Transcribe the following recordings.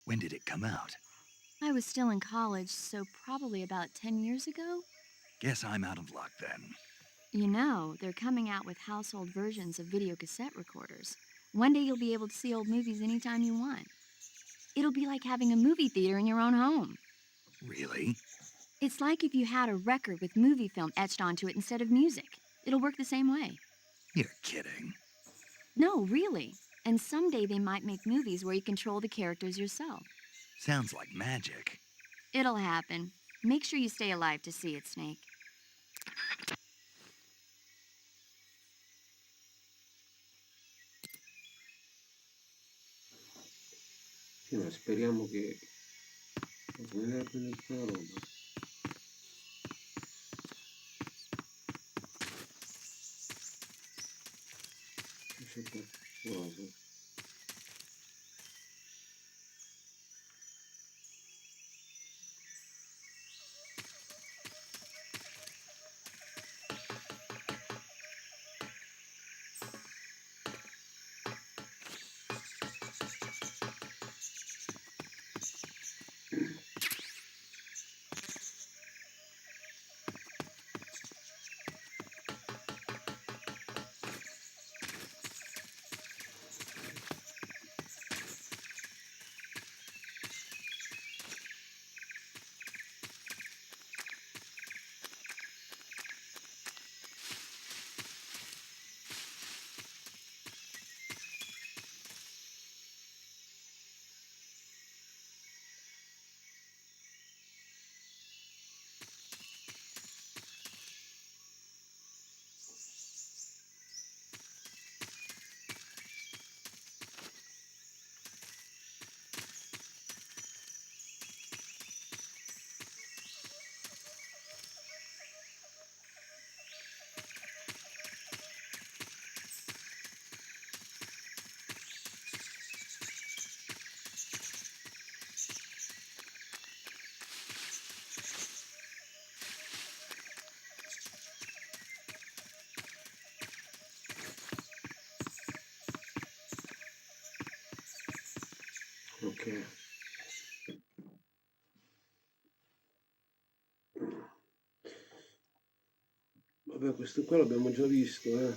When did it come out? I was still in college, so probably about 10 years ago. Guess I'm out of luck then. You know, they're coming out with household versions of video cassette recorders. One day you'll be able to see old movies anytime you want. It'll be like having a movie theater in your own home. Really? It's like if you had a record with movie film etched onto it instead of music. It'll work the same way. You're kidding. No, really. And someday they might make movies where you control the characters yourself. Sounds like magic. It'll happen. Make sure you stay alive to see it, Snake. Sì, ma speriamo che non è appena tutta la roba. C'è qualcosa. Ok. Vabbè, questo qua l'abbiamo già visto, eh.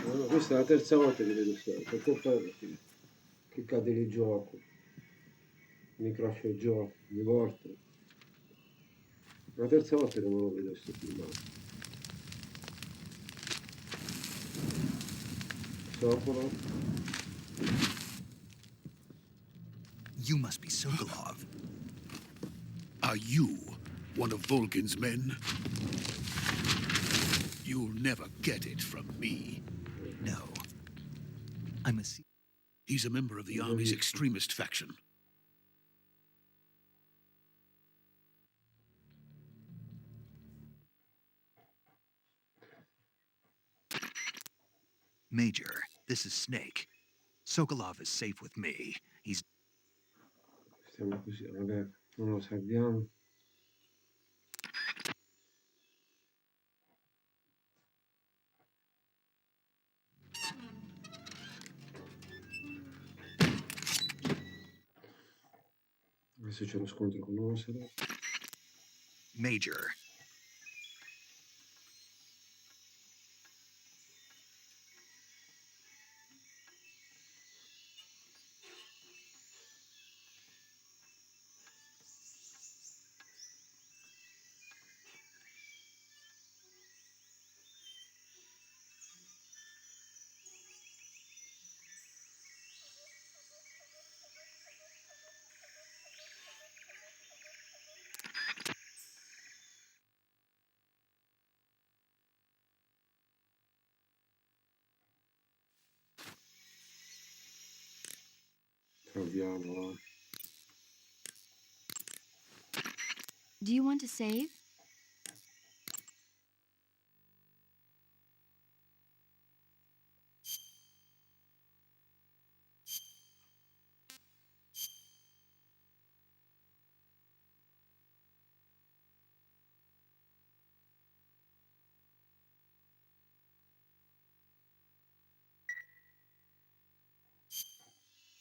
No, questa è la terza volta che vedo questo. Colpa che cade il gioco. Mi crasha il gioco, mi volte. È la terza volta che non lo vedo questo filmato. Socola. You must be Sokolov. Are you one of Volgin's men? You'll never get it from me. No. I'm a He's a member of the army's extremist faction. Major, this is Snake. Sokolov is safe with me. He's... Stiamo così, vabbè, non lo salviamo. Adesso c'è lo scontro con Osera. Major. Salviamo. Do you want to save?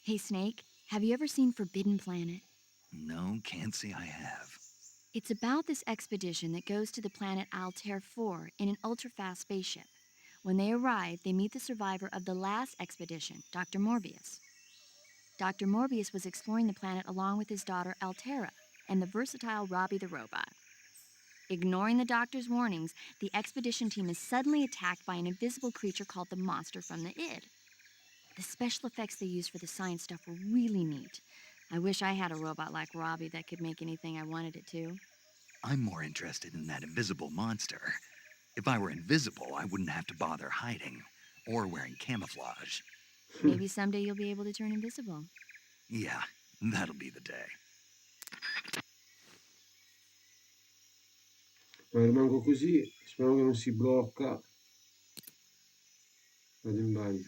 Hey, Snake. Have you ever seen Forbidden Planet? No, can't say I have. It's about this expedition that goes to the planet Altair 4 in an ultra-fast spaceship. When they arrive, they meet the survivor of the last expedition, Dr. Morbius. Dr. Morbius was exploring the planet along with his daughter Altera and the versatile Robbie the robot. Ignoring the doctor's warnings, the expedition team is suddenly attacked by an invisible creature called the Monster from the Id. The special effects they used for the science stuff were really neat. I wish I had a robot like Robbie that could make anything I wanted it to. I'm more interested in that invisible monster. If I were invisible, I wouldn't have to bother hiding or wearing camouflage. Maybe someday you'll be able to turn invisible. Yeah, that'll be the day. Ma rimango così, spero che non si blocca. Vado in bagno.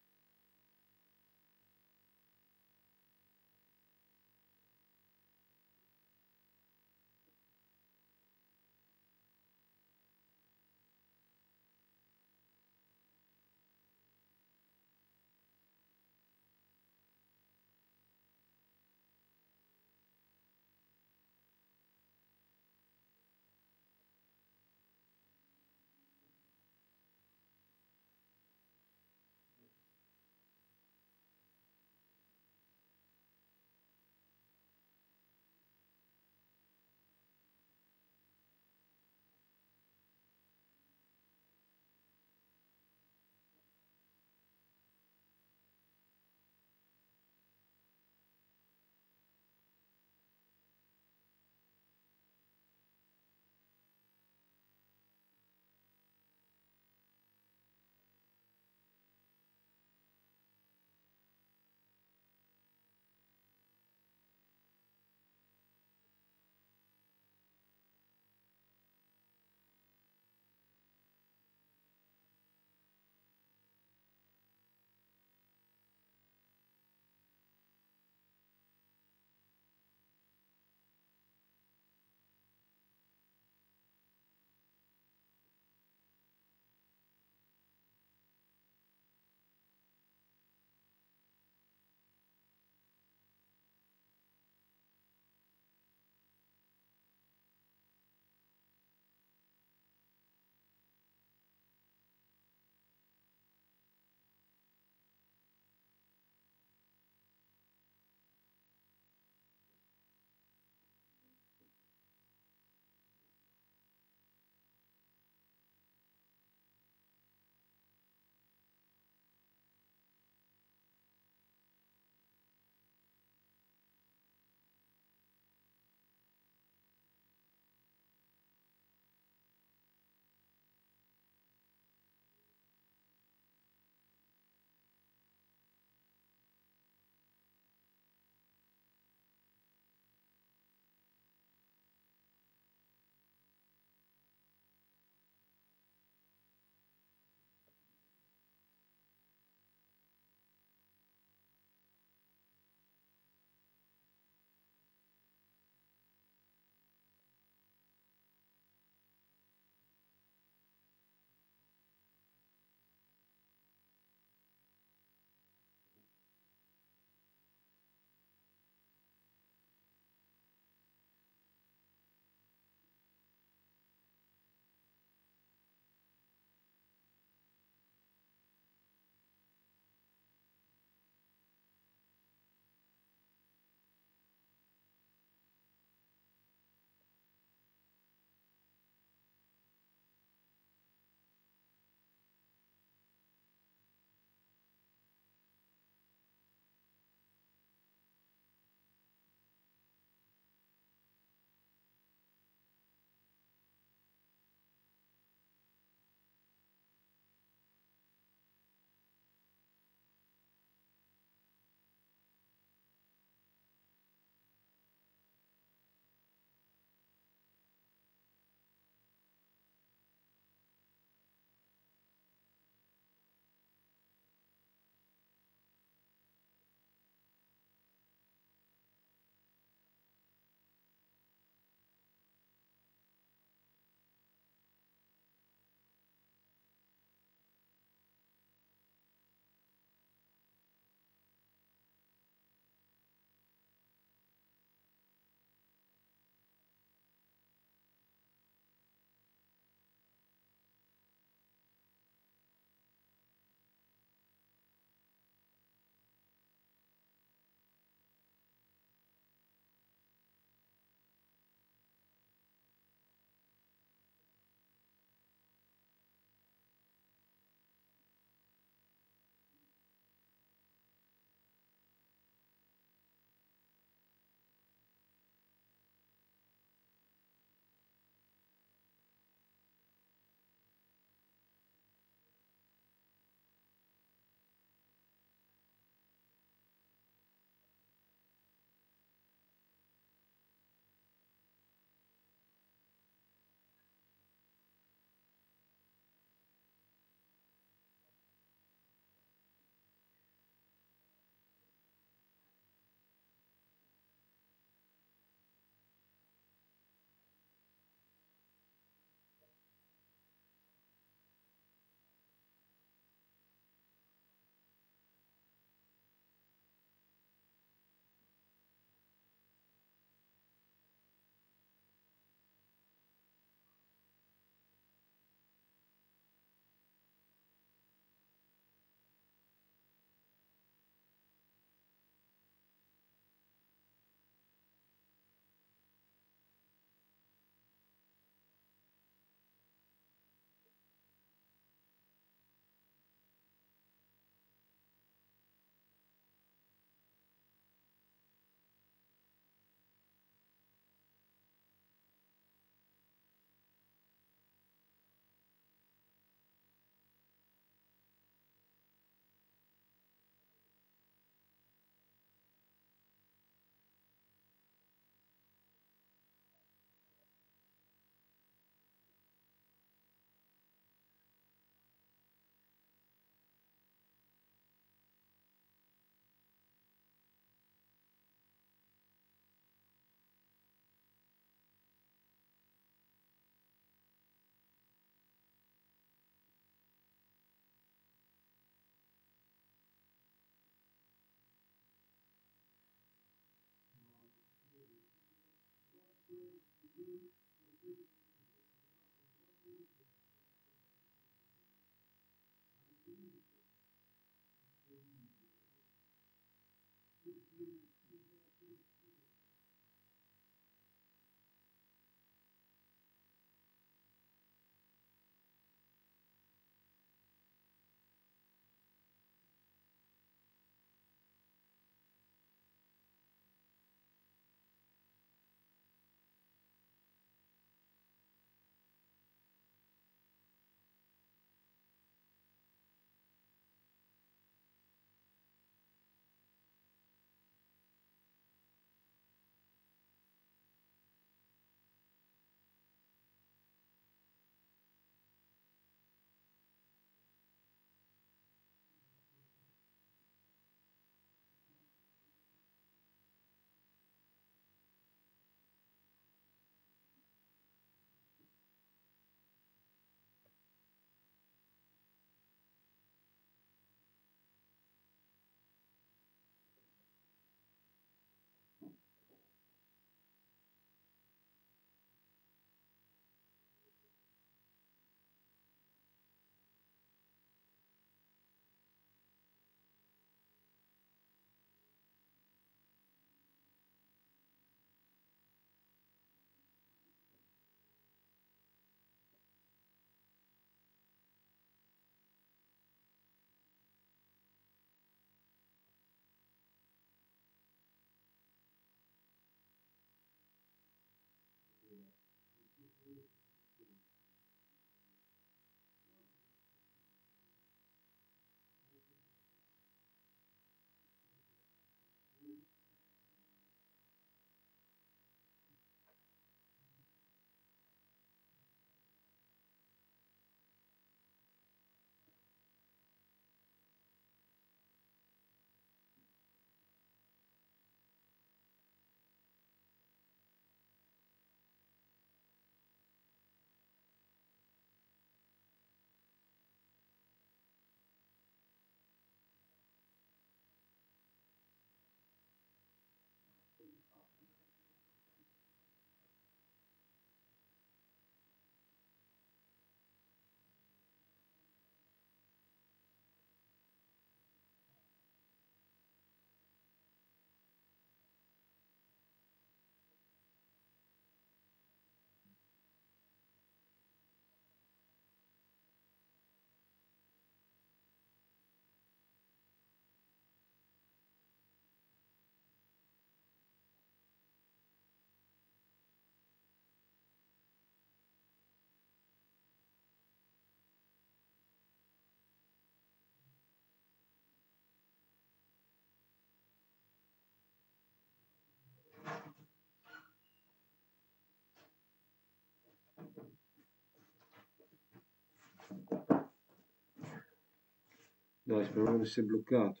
Dai, spero non sia bloccato.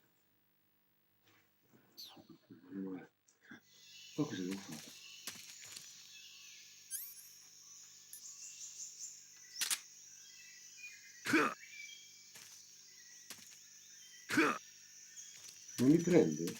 Allora, poi cosa devo fare? Non mi prende?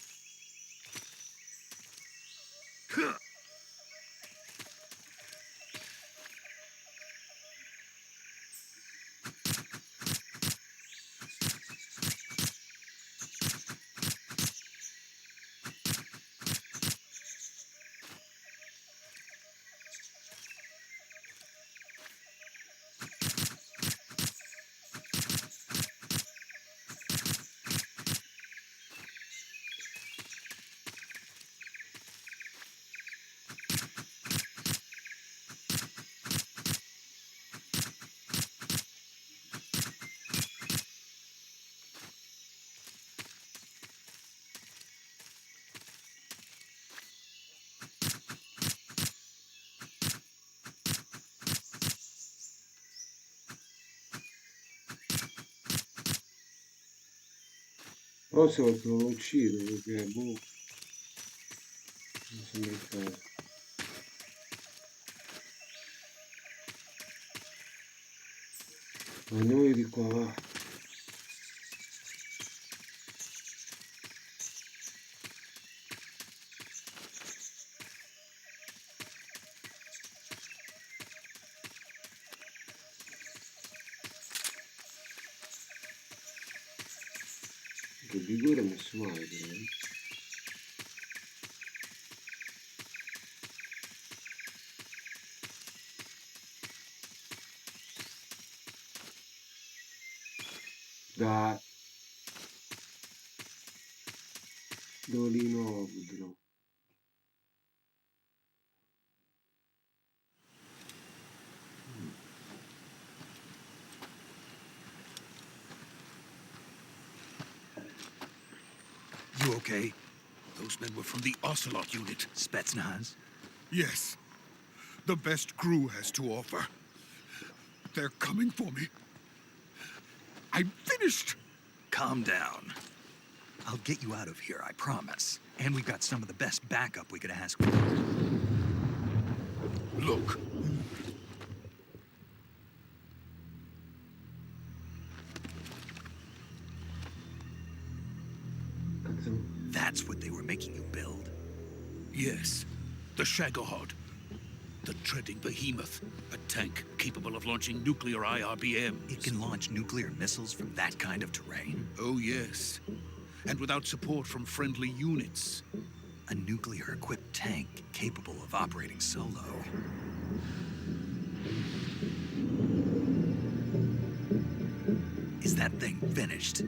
Forse lo uccido perché boh, non sembra il caso. Andiamo di qua, va. Il vigore è messo male però, eh. Dai, Dolino, no. You okay? Those men were from the Ocelot unit. Spetsnaz? Yes. The best crew has to offer. They're coming for me. I'm finished. Calm down. I'll get you out of here, I promise. And we've got some of the best backup we could ask for. Look. Cazzo. That's what they were making you build. Yes. The Shagohod. The treading behemoth. A tank capable of launching nuclear IRBMs. It can launch nuclear missiles from that kind of terrain. Oh, yes. And without support from friendly units. A nuclear-equipped tank capable of operating solo. Is that thing finished?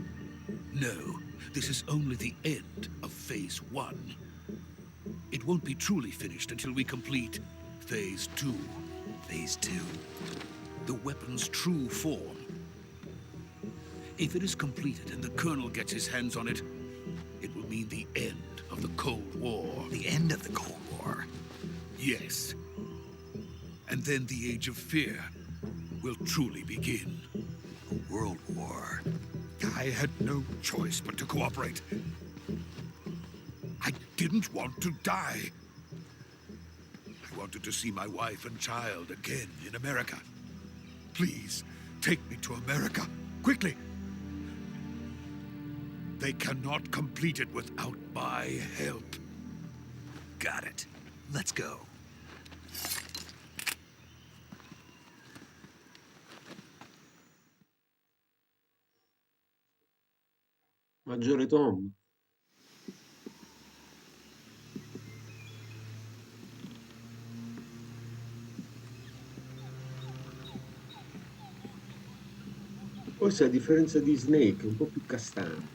No, this is only the end of Phase 1. It won't be truly finished until we complete Phase 2. Phase 2. The weapon's true form. If it is completed and the Colonel gets his hands on it, it will mean the end of the Cold War. The end of the Cold War. Yes. And then the Age of Fear will truly begin. A world war. I had no choice but to cooperate. I didn't want to die. I wanted to see my wife and child again in America. Please, take me to America, quickly. They cannot complete it without my help. Got it. Let's go. Maggiore Tom. Forse a differenza di Snake è un po' più castano.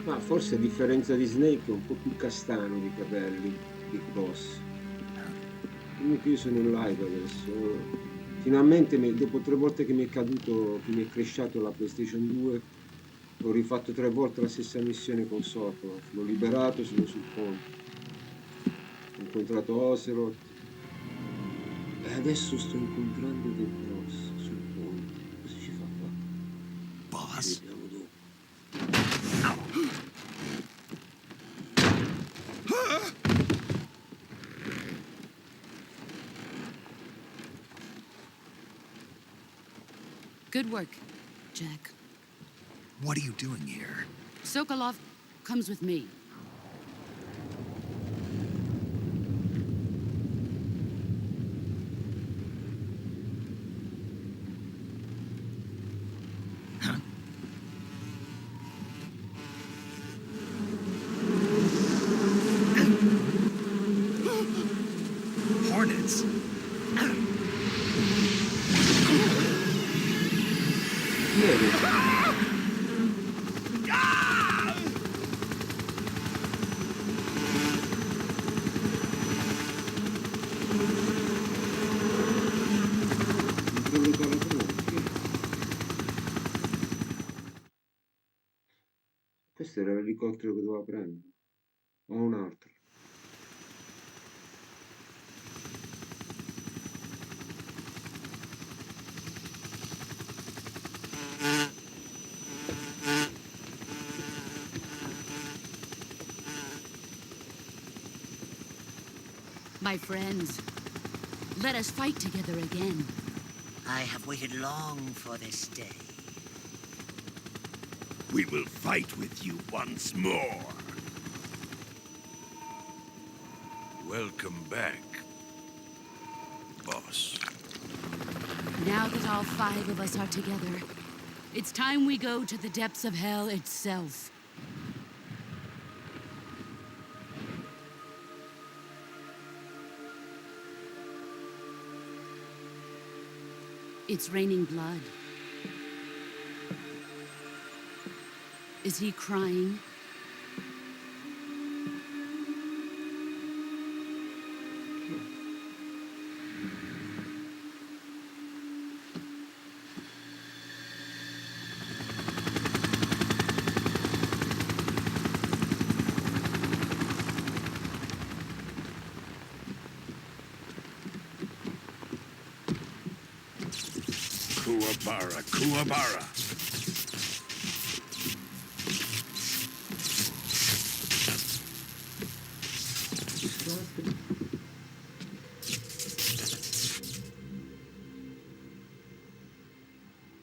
Ma forse a differenza di Snake è un po' più castano di capelli, Big Boss. Comunque io sono in live adesso. Finalmente, dopo 3 volte che mi è caduto, che mi è crashato la PlayStation 2, ho rifatto 3 volte la stessa missione con Sokolov. L'ho liberato, sono sul ponte. Ho incontrato Ocelot. E adesso sto incontrando dei boss sul ponte. Cosa ci fa qua? Boss? Ci vediamo dopo. Good work, Jack. What are you doing here? Sokolov comes with me. Hornets? Questo era l'elicottero che doveva prendere. O un altro. My friends, let us fight together again. I have waited long for this day. We will fight with you once more. Welcome back, boss. Now that all 5 of us are together, it's time we go to the depths of hell itself. It's raining blood. Is he crying? Kuwabara, Kuwabara.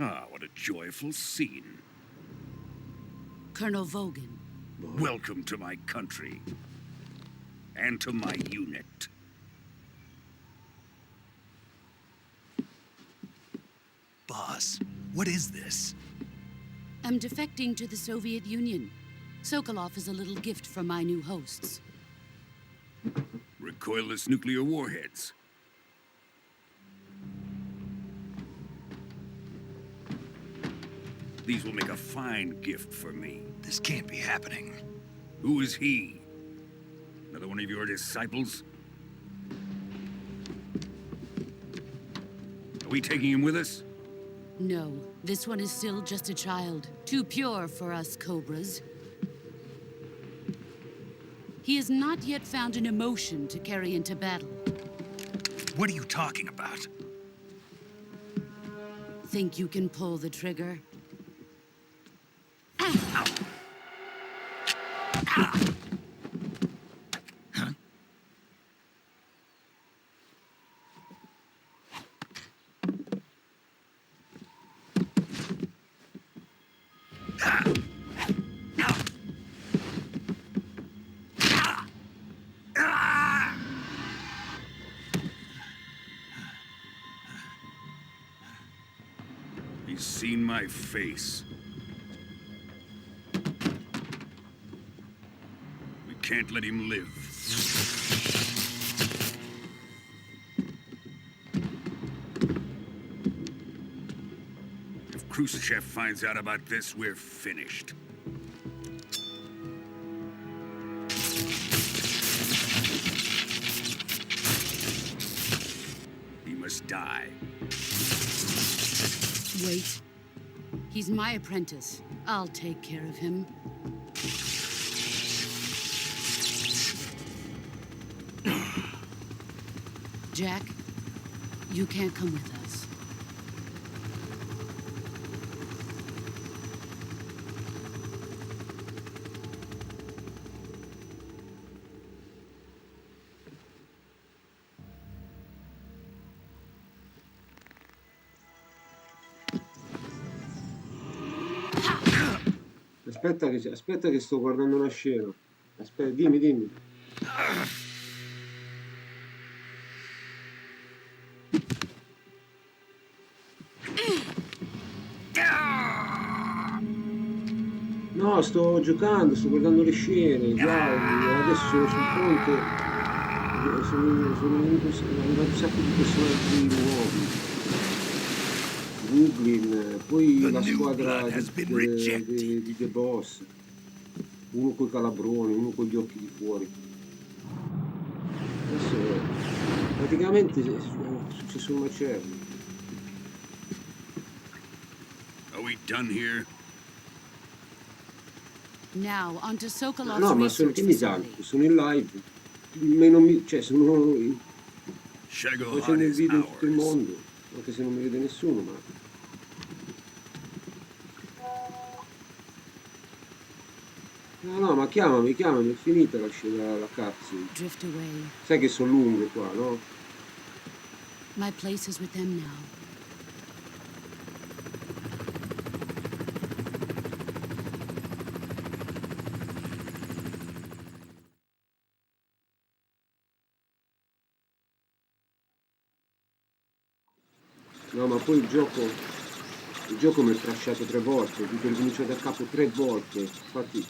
Ah, what a joyful scene. Colonel Vogan. Welcome to my country. And to my unit. Boss, what is this? I'm defecting to the Soviet Union. Sokolov is a little gift from my new hosts. Recoilless nuclear warheads. These will make a fine gift for me. This can't be happening. Who is he? Another one of your disciples? Are we taking him with us? No, this one is still just a child. Too pure for us Cobras. He has not yet found an emotion to carry into battle. What are you talking about? Think you can pull the trigger? He's seen my face. We can't let him live. If Khrushchev finds out about this, we're finished. He must die. Wait. He's my apprentice. I'll take care of him. Jack, you can't come with us. Aspetta che sto guardando una scena. Aspetta, dimmi. No, sto giocando, sto guardando le scene, dai, adesso sono sul ponte, sono arrivati un sacco di personaggi nuovi. Brooklyn, poi la squadra di The Boss, uno coi calabroni, uno con gli occhi di fuori. Adesso praticamente è successo un macello. Are we done here? Now, onto Sokolov's No, ma che mi salto? Sono in live, sono Shago facendo il is video in tutto il ours. mondo, anche se non mi vede nessuno, ma... No, ma chiamami, è finita la scena, la cutscene. Drift away. Sai che sono lunghe qua, no? My place is with them now. No, ma poi il gioco mi è crashato 3 volte, ho dovuto ricominciare da capo 3 volte. Infatti,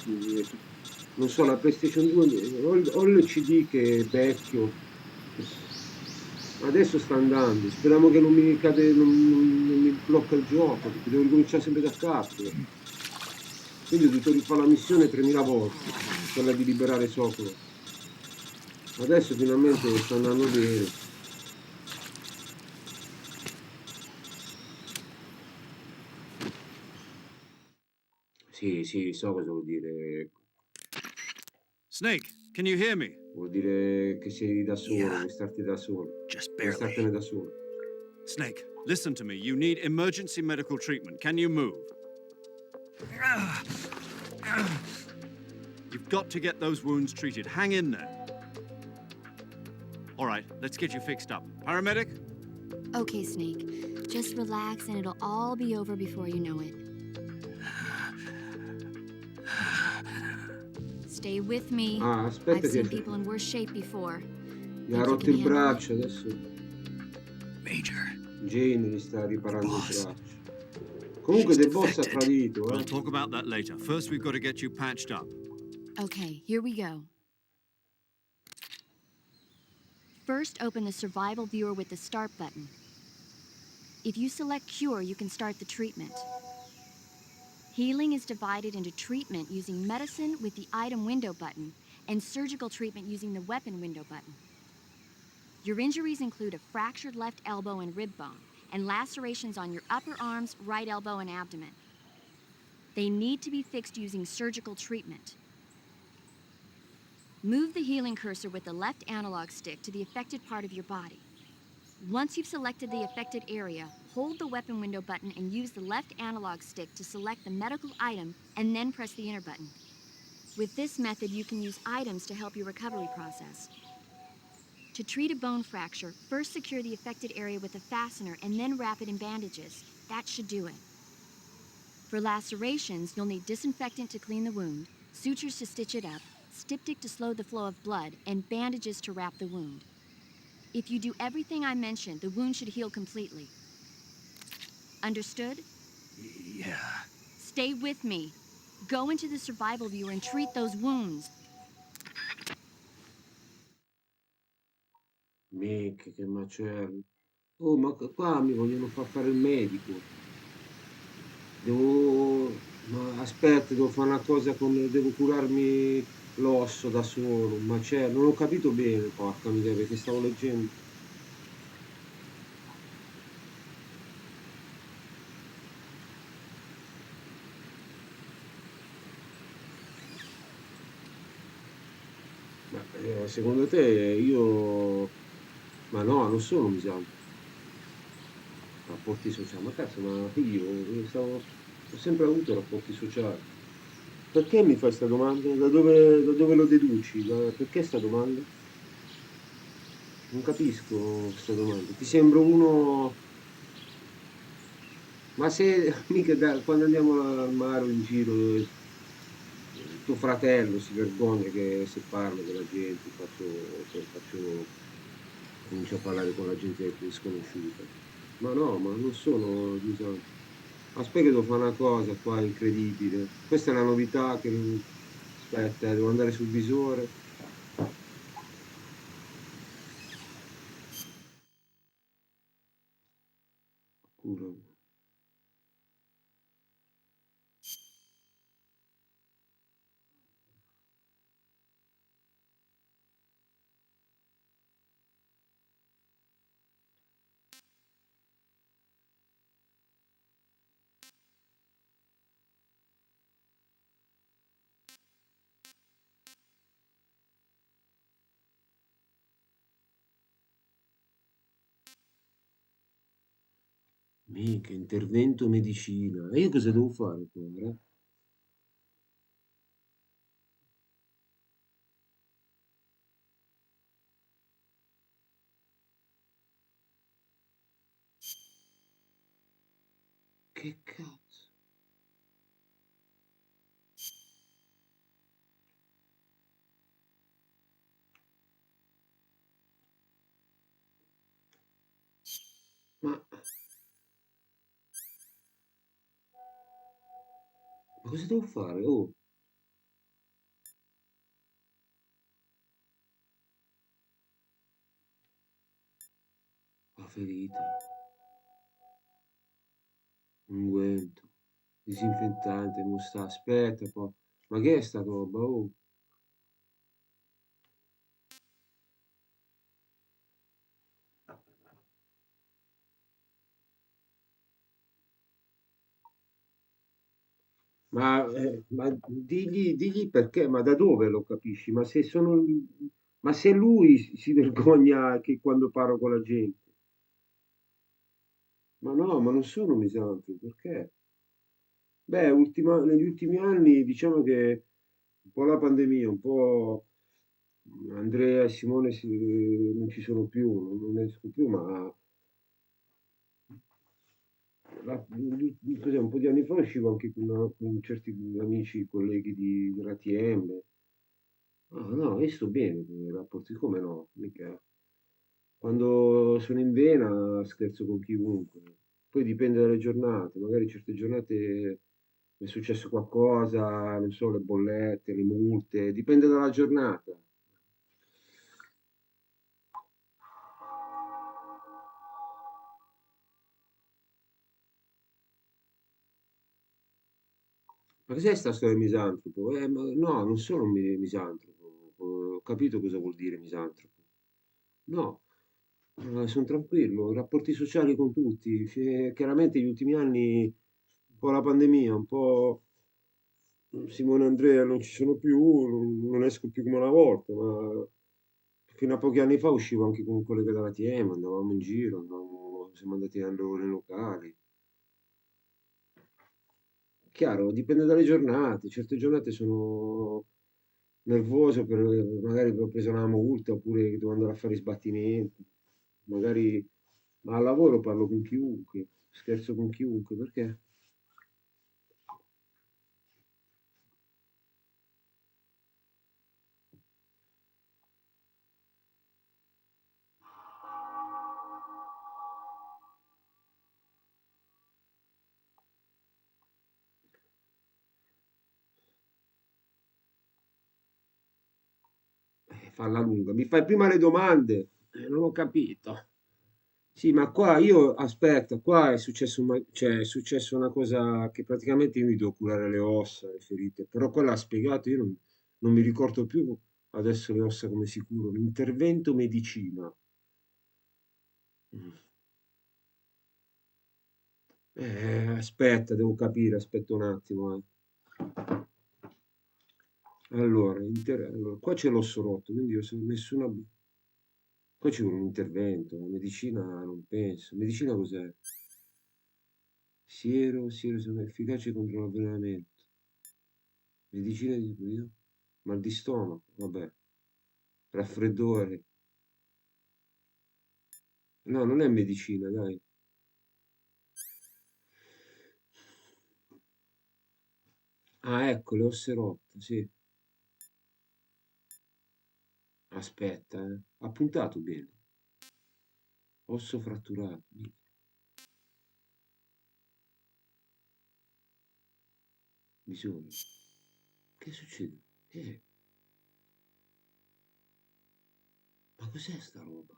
non so, la PlayStation 2, ho il CD che è vecchio, adesso sta andando. Speriamo che non mi cade, non mi blocca il gioco, perché devo ricominciare sempre da capo. Quindi ho dovuto rifare la missione 3000 volte, quella di liberare Socolo. Adesso finalmente sta andando bene. Sì, sì, so cosa vuol dire. Snake, can you hear me? Vuol dire che sei da solo, Yeah, vuoi starti da solo, just vuoi startene barely. da solo. Snake, listen to me. You need emergency medical treatment. Can you move? You've got to get those wounds treated. Hang in there. All right, let's get you fixed up. Paramedic? Okay, Snake. Just relax and it'll all be over before you know it. Stay with me. Ah, I've aspetta che seen people in worse shape before. gli ha Think you rotto can il handle it? braccio, adesso Major, Jane gli sta riparando il boss, braccio. Comunque she's De Boss ha defected. tradito, We'll talk about that later. First, we've got to get you patched up. Okay, here we go. First, open the survival viewer with the start button. If you select cure, you can start the treatment. Healing is divided into treatment using medicine with the item window button and surgical treatment using the weapon window button. Your injuries include a fractured left elbow and rib bone and lacerations on your upper arms, right elbow, and abdomen. They need to be fixed using surgical treatment. Move the healing cursor with the left analog stick to the affected part of your body. Once you've selected the affected area, hold the weapon window button and use the left analog stick to select the medical item and then press the enter button. With this method, you can use items to help your recovery process. To treat a bone fracture, first secure the affected area with a fastener and then wrap it in bandages. That should do it. For lacerations, you'll need disinfectant to clean the wound, sutures to stitch it up, styptic to slow the flow of blood, and bandages to wrap the wound. If you do everything I mentioned, the wound should heal completely. Understood? Yeah. Stay with me. Go into the survival viewer and treat those wounds. che macello. Oh, ma qua mi vogliono far fare il medico. Ma aspetta, devo fare una cosa devo curarmi l'osso da solo, un macello. Non ho capito bene, porca miseria, perché stavo leggendo. Ma secondo te io... Ma no, non sono misamo. Rapporti sociali, ma cazzo, ma ho sempre avuto rapporti sociali. Perché mi fai questa domanda? Da dove lo deduci? Perché questa domanda? Non capisco questa domanda. Ti sembro uno... Ma se mica quando andiamo al mare o in giro, tuo fratello si vergogna che se parlo con la gente, comincio a parlare con la gente sconosciuta. Ma no, ma non sono, diciamo, aspetta che devo fare una cosa qua incredibile. Questa è una novità che... Aspetta, devo andare sul visore. Cura. Mica, intervento medicina. E io cosa devo fare qua? Che cazzo? Ma cosa devo fare? Oh, la ferita, unguento, disinfettante, non sta, aspetta poi. Ma che è sta roba? Oh. Ma digli perché, ma da dove lo capisci? Ma se lui si vergogna che quando parlo con la gente, ma no, ma non sono misantropo, perché? Beh, negli ultimi anni diciamo che un po' la pandemia, un po' Andrea e Simone non ci sono più, non esco più, ma cos'è, un po' di anni fa uscivo anche con certi amici, colleghi dell'ATM. Ah, no, io sto bene con i rapporti, come no? Mica. Quando sono in vena scherzo con chiunque. Poi dipende dalle giornate, magari certe giornate mi è successo qualcosa, non so, le bollette, le multe, dipende dalla giornata. Ma cos'è sta storia di misantropo? No, non sono un misantropo, ho capito cosa vuol dire misantropo. No, sono tranquillo, rapporti sociali con tutti. Chiaramente negli ultimi anni, un po' la pandemia, un po' Simone e Andrea non ci sono più, non esco più come una volta, ma fino a pochi anni fa uscivo anche con un collega della TM, andavamo in giro, siamo andati nei locali. Chiaro, dipende dalle giornate, certe giornate sono nervoso per magari che ho preso una multa oppure che devo andare a fare i sbattimenti, magari, ma al lavoro parlo con chiunque, scherzo con chiunque, perché? Falla lunga, mi fai prima le domande, non ho capito. Sì, ma qua io, aspetta, qua è successo, cioè, è successo una cosa che praticamente io mi devo curare le ossa, le ferite, però quella ha spiegato, io non mi ricordo più adesso le ossa come si curano, l'intervento medicina. Mm. Aspetta, devo capire, aspetta un attimo. Allora, allora, qua c'è l'osso rotto, quindi io se nessuna. Qua ci vuole un intervento, la medicina non penso. Medicina cos'è? Siero sono efficace contro l'avvelenamento. Medicina di io? Mal di stomaco, vabbè. Raffreddore. No, non è medicina, dai. Ah, ecco, le ossa rotte, sì. Aspetta, eh. Ha puntato bene. Osso fratturato. Minchia. Bisogno. Che succede? Ma cos'è sta roba?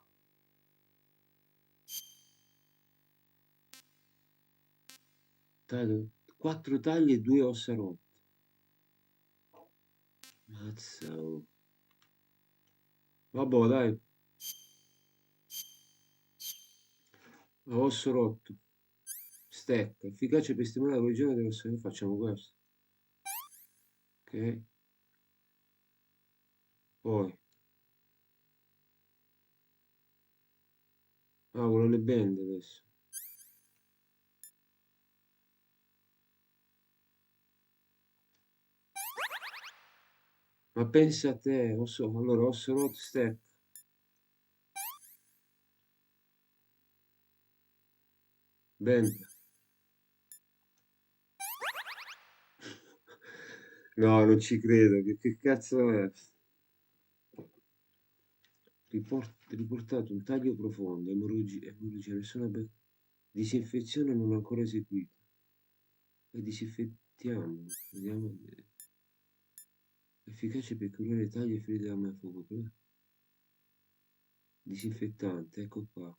Quattro tagli e due ossa rotte. Mazza, oh. Vabbè, dai, osso rotto. Stecca, efficace per stimolare la guarigione delle ossa. Facciamo questo. Ok? Poi, voglio le bende adesso. Ma pensa a te, allora, osso rotto, stecca. Benda. No, non ci credo. Che cazzo è? Riportato un taglio profondo, emorragia, nessuna disinfezione non ancora eseguita. E Disinfettiamo, vediamo. Efficace per curare tagli e ferite da arma a fuoco. Disinfettante, ecco qua.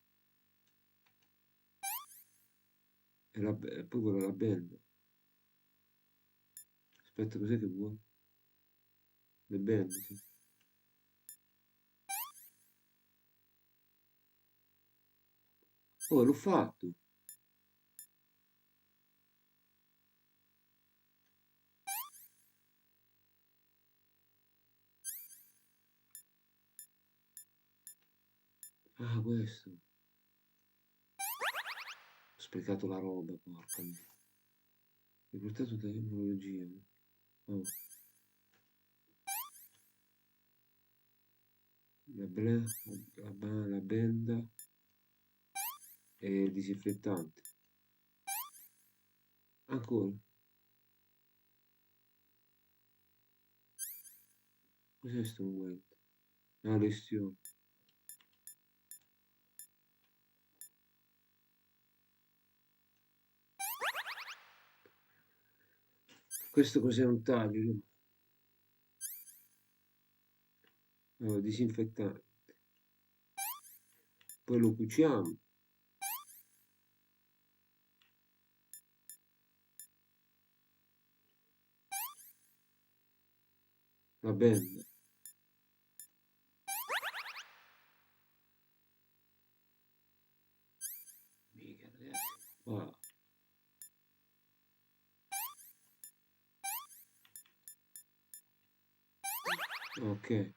E poi quella la benda. Aspetta, cos'è che vuole? Le bende, sì. Oh, l'ho fatto. Ah, questo. Ho sprecato la roba, porca miseria. Hai portato da tecnologia. Oh. La benda e il disinfettante. Ancora. Cos'è sto unguento? Ah, lesione. Questo cos'è un taglio? Allora, disinfettante. Poi lo cuciamo. La benda. Mica, ragazzi. Ah. Ok.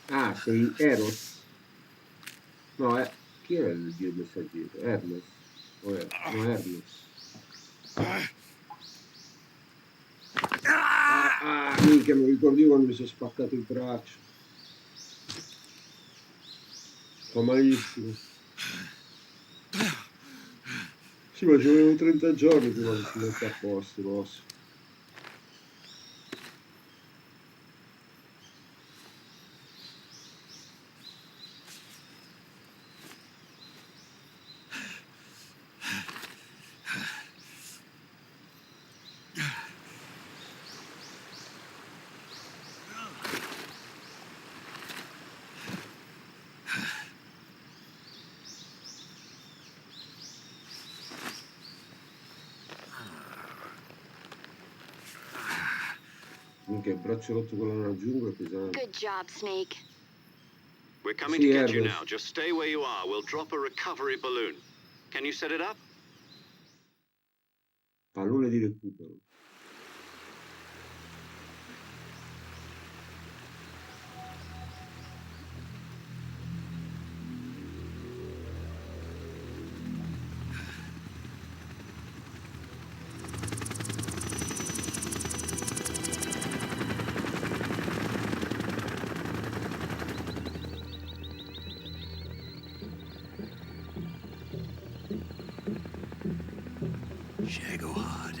Ah, sei Eros? No, chi era il dio messaggero? Hermes? No, Hermes. Minchia, mi ricordo io quando mi sono spaccato il braccio. Fa malissimo. Sì, ma ci volevo 30 giorni prima che si mette a posto l'osso. Minchia, il braccio rotto quello nella giungla è pesante. Good job, Snake. We're coming Sì, to get you Hermes. now. Just stay where you are. We'll drop a recovery balloon. Can you set it up? Pallone di recupero. Shagohod.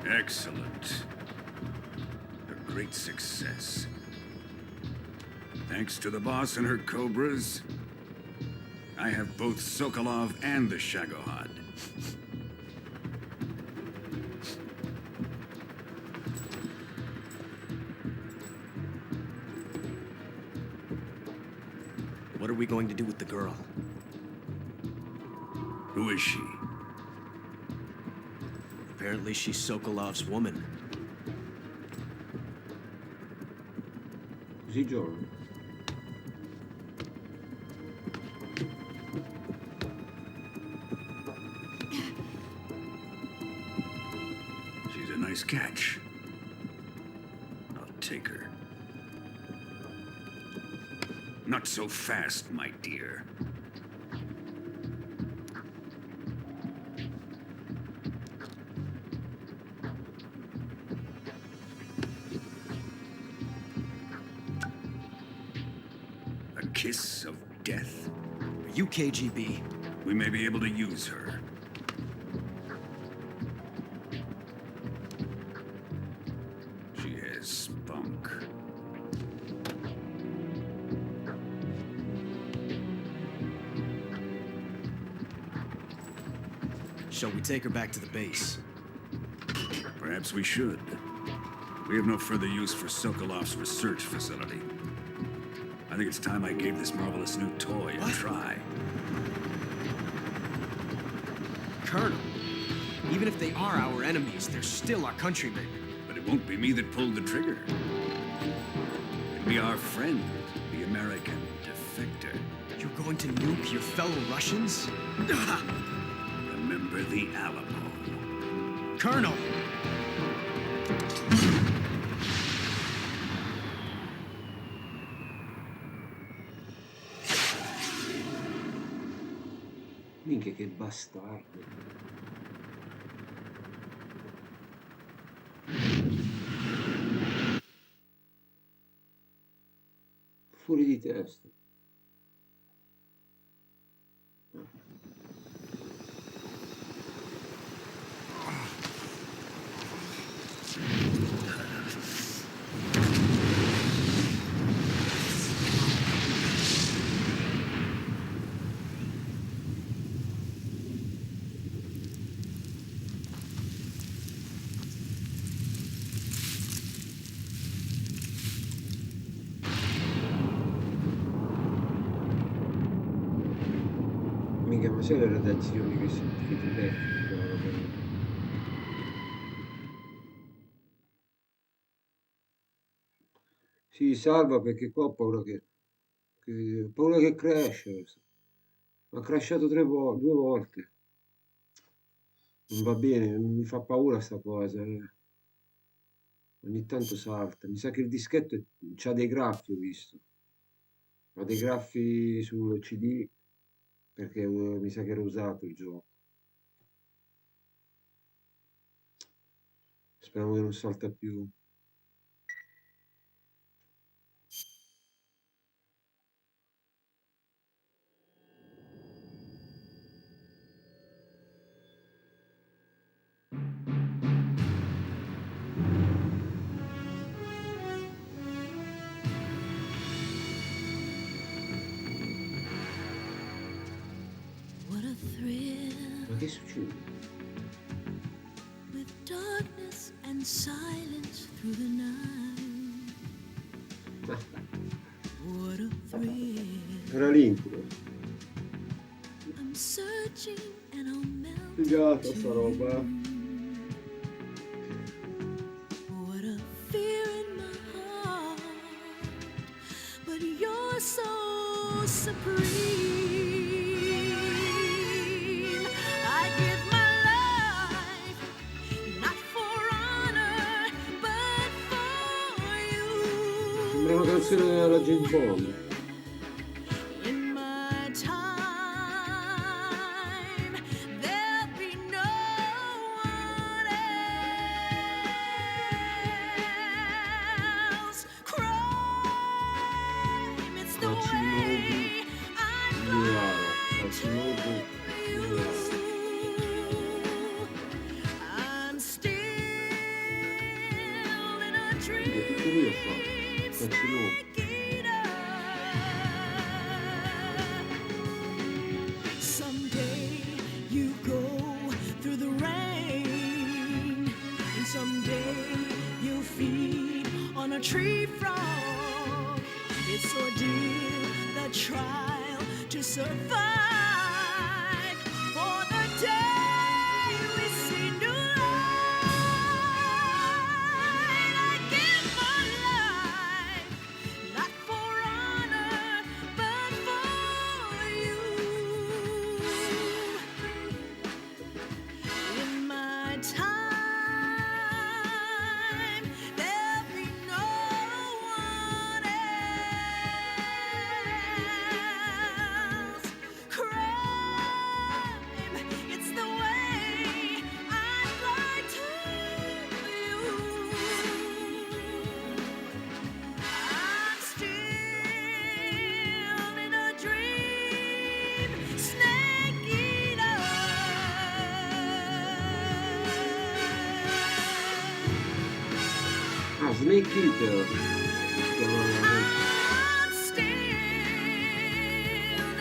Excellent. A great success. Thanks to the boss and her cobras, I have both Sokolov and the Shagohod. What are we going to do with the girl? Who is she? Apparently she's Sokolov's woman. Così giovane. She's a nice catch. I'll take her. Not so fast, my dear. A kiss of death. Are you KGB? We may be able to use her. She has spunk. Shall we take her back to the base? Perhaps we should. We have no further use for Sokolov's research facility. I think it's time I gave this marvelous new toy a try. Colonel, even if they are our enemies, they're still our countrymen. But it won't be me that pulled the trigger. It'll be our friend, the American defector. You're going to nuke your fellow Russians? Remember the Alamo. Colonel! Minchia, che bastardo. Fuori di testa. Mica, ma sai le redazioni che ti becchi? Si salva perché qua ho paura ho paura che cresce. Ha crashato 2 volte. Non va bene, mi fa paura sta cosa. Ogni tanto salta. Mi sa che il dischetto c'ha dei graffi, ho visto. Ha dei graffi sul CD perché mi sa che era usato il gioco. Speriamo che non salta più. What a thrill Ma che succede? with darkness and silence through the night. What a thrill. Era l'intro. I'm searching and I'll melt. Figata sta roba. What a fear in my heart. But you're so supreme. I give my life not for honor, but for you. Sembra una canzone della James Bond. In my time, there'll be no one else. Crime, it's the way I fly. tutto lui a fare. Pezzi lunghi. Someday you go through the rain, and someday you feed on a tree frog. It's ordeal, the trial to survive. For the day we see new light, I give my life, not for honor, but for you. In my time, there'll be no one else. Crime, it's the way I'd like to you. I'm still in a dream, snake eater. Ah, Snake Eater. Si chiama- I'm still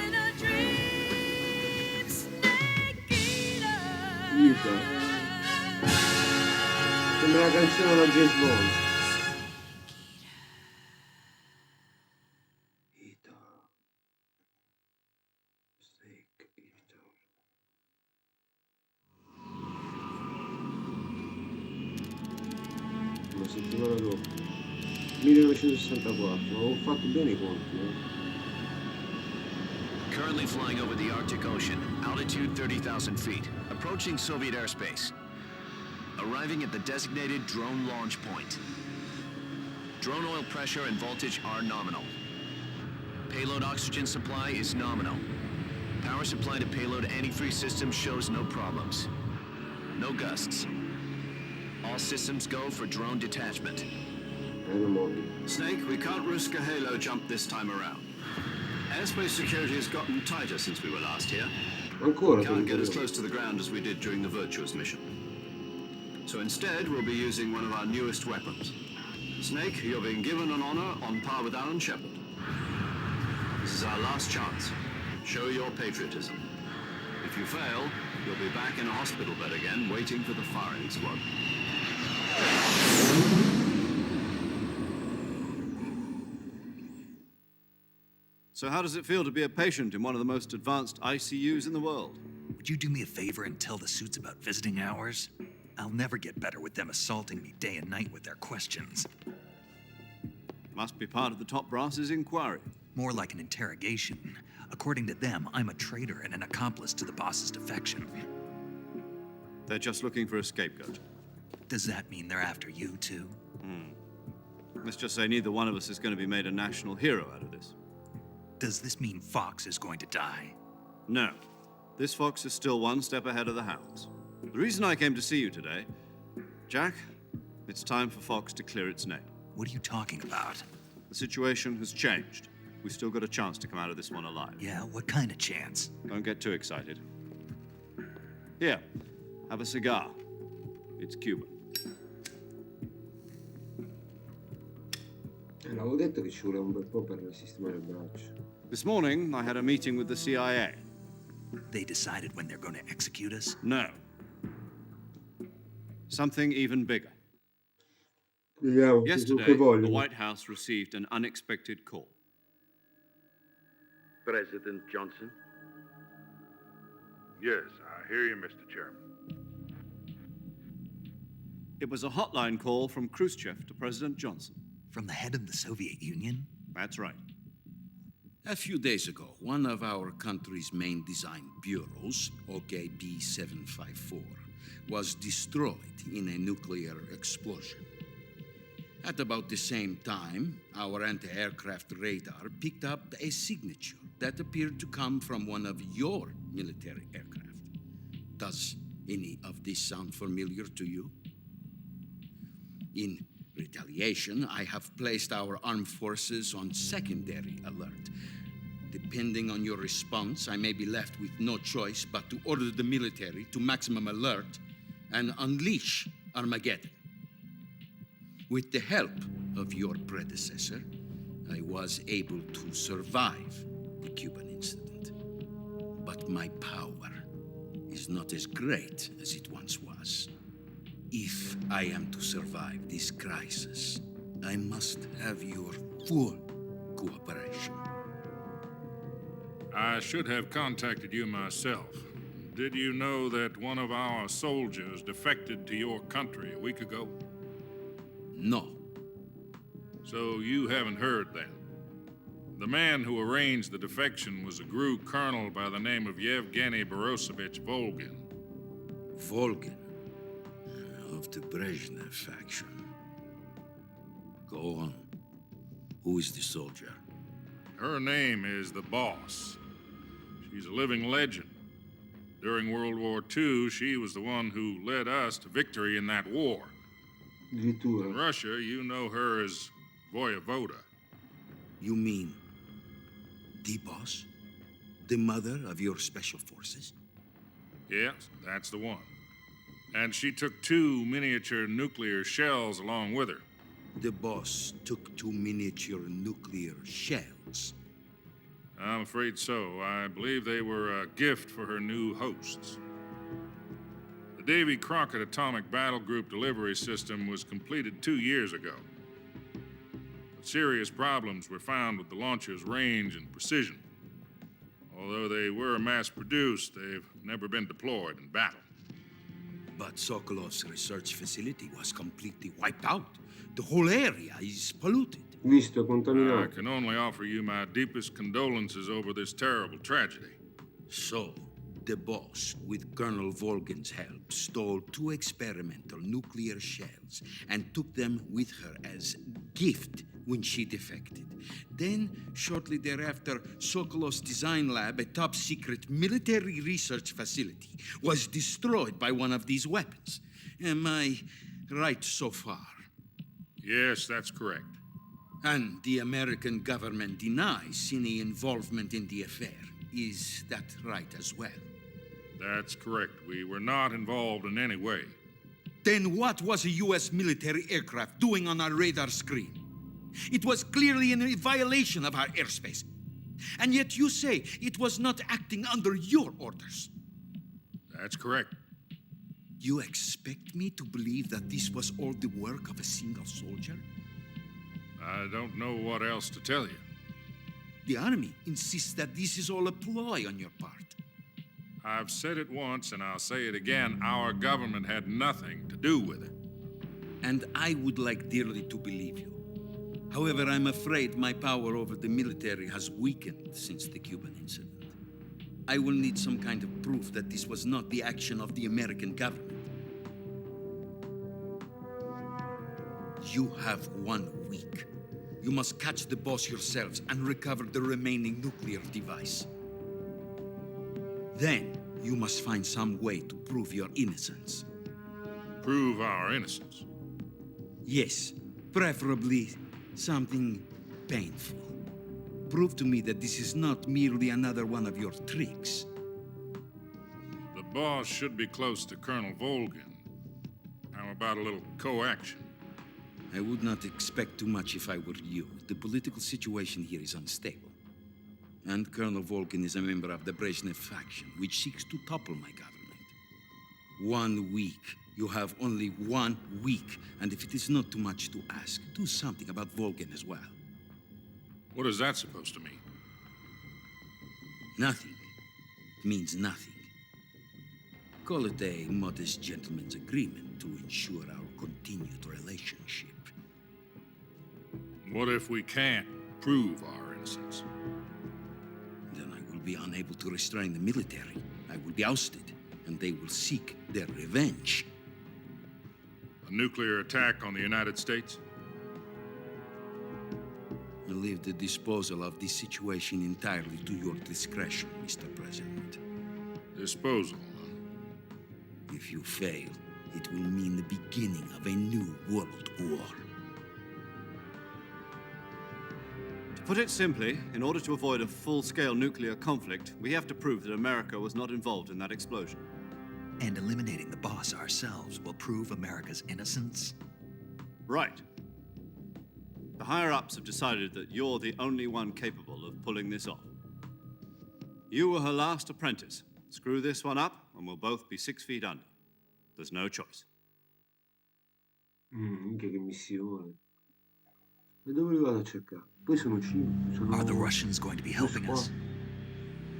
in a dream, snake eater. Eater. Sembra la canzone da James Bond. Eater. Snake Eater. Una settimana dopo. 1964. Ho fatto bene i conti, Currently flying over the Arctic Ocean, altitude 30,000 feet, approaching Soviet airspace. Arriving at the designated drone launch point. Drone oil pressure and voltage are nominal. Payload oxygen supply is nominal. Power supply to payload antifreeze system shows no problems. No gusts. All systems go for drone detachment. Aeromobi. Snake, we can't risk a halo jump this time around. Airspace security has gotten tighter since we were last here. Ancora Can't get as te lo close to the ground as we did during the Virtuous mission. So instead, we'll be using one of our newest weapons. Snake, you're being given an honor on par with Alan Shepard. This is our last chance. Show your patriotism. If you fail, you'll be back in a hospital bed again, waiting for the firing squad. So how does it feel to be a patient in one of the most advanced ICUs in the world? Would you do me a favor and tell the suits about visiting hours? I'll never get better with them assaulting me day and night with their questions. Must be part of the top brass's inquiry. More like an interrogation. According to them, I'm a traitor and an accomplice to the boss's defection. They're just looking for a scapegoat. Does that mean they're after you, too? Let's just say neither one of us is going to be made a national hero out of this. Does this mean Fox is going to die? No. This fox is still one step ahead of the hounds. The reason I came to see you today, Jack, it's time for Fox to clear its name. What are you talking about? The situation has changed. We've still got a chance to come out of this one alive. Yeah, what kind of chance? Don't get too excited. Here, have a cigar. It's Cuban. L'avevo detto che ci vuole un bel po' per sistemare il braccio. This morning, I had a meeting with the CIA. They decided when they're going to execute us? No. Something even bigger. Vediamo che Yesterday, the vogliono. White House received an unexpected call. President Johnson? Yes, I hear you, Mr. Chairman. It was a hotline call from Khrushchev to President Johnson. From the head of the Soviet Union? That's right. A few days ago, one of our country's main design bureaus, OKB 754, was destroyed in a nuclear explosion. At about the same time, our anti-aircraft radar picked up a signature that appeared to come from one of your military aircraft. Does any of this sound familiar to you? In retaliation, I have placed our armed forces on secondary alert. Depending on your response, I may be left with no choice but to order the military to maximum alert and unleash Armageddon. With the help of your predecessor, I was able to survive the Cuban incident. But my power is not as great as it once was. If I am to survive this crisis, I must have your full cooperation. I should have contacted you myself. Did you know that one of our soldiers defected to your country a week ago? No. So you haven't heard then. The man who arranged the defection was a GRU colonel by the name of Yevgeny Borosovich Volgin. Volgin, of the Brezhnev faction. Go on. Who is the soldier? Her name is the Boss. She's a living legend. During World War II, she was the one who led us to victory in that war. In Russia, you know her as Voyevoda. You mean the Boss? The mother of your special forces? Yes, that's the one. And she took 2 miniature nuclear shells along with her. The Boss took 2 miniature nuclear shells. I'm afraid so. I believe they were a gift for her new hosts. The Davy Crockett Atomic Battle Group delivery system was completed 2 years ago. But serious problems were found with the launcher's range and precision. Although they were mass-produced, they've never been deployed in battle. But Sokolov's research facility was completely wiped out. The whole area is polluted. Visto, I contaminato. can only offer you my deepest condolences over this terrible tragedy. So, the Boss, with Colonel Volgin's help, stole 2 experimental nuclear shells and took them with her as gift when she defected. Then, shortly thereafter, Sokolov's design lab, a top-secret military research facility, was destroyed by one of these weapons. Am I right so far? Yes, that's correct. And the American government denies any involvement in the affair. Is that right as well? That's correct. We were not involved in any way. Then what was a U.S. military aircraft doing on our radar screen? It was clearly in violation of our airspace. And yet you say it was not acting under your orders. That's correct. You expect me to believe that this was all the work of a single soldier? I don't know what else to tell you. The Army insists that this is all a ploy on your part. I've said it once and I'll say it again. Our government had nothing to do with it. And I would like dearly to believe you. However, I'm afraid my power over the military has weakened since the Cuban incident. I will need some kind of proof that this was not the action of the American government. You have 1 week. You must catch the Boss yourselves and recover the remaining nuclear device. Then, you must find some way to prove your innocence. Prove our innocence? Yes, preferably something painful. Prove to me that this is not merely another one of your tricks. The Boss should be close to Colonel Volgin. How about a little coaction? I would not expect too much if I were you. The political situation here is unstable. And Colonel Volgin is a member of the Brezhnev faction, which seeks to topple my government. 1 week. You have only 1 week. And if it is not too much to ask, do something about Volgin as well. What is that supposed to mean? Nothing. It means nothing. Call it a modest gentleman's agreement to ensure our continued relationship. What if we can't prove our innocence? Then I will be unable to restrain the military. I will be ousted, and they will seek their revenge. A nuclear attack on the United States? I leave the disposal of this situation entirely to your discretion, Mr. President. Disposal, If you fail, it will mean the beginning of a new world war. To put it simply, in order to avoid a full-scale nuclear conflict, we have to prove that America was not involved in that explosion. And eliminating the Boss ourselves will prove America's innocence? Right. The higher-ups have decided that you're the only one capable of pulling this off. You were her last apprentice. Screw this one up, and we'll both be 6 feet under. There's no choice. Minchia che missione. E dove li vado a cercare? Poi sono 5. Are the Russians going to be helping us?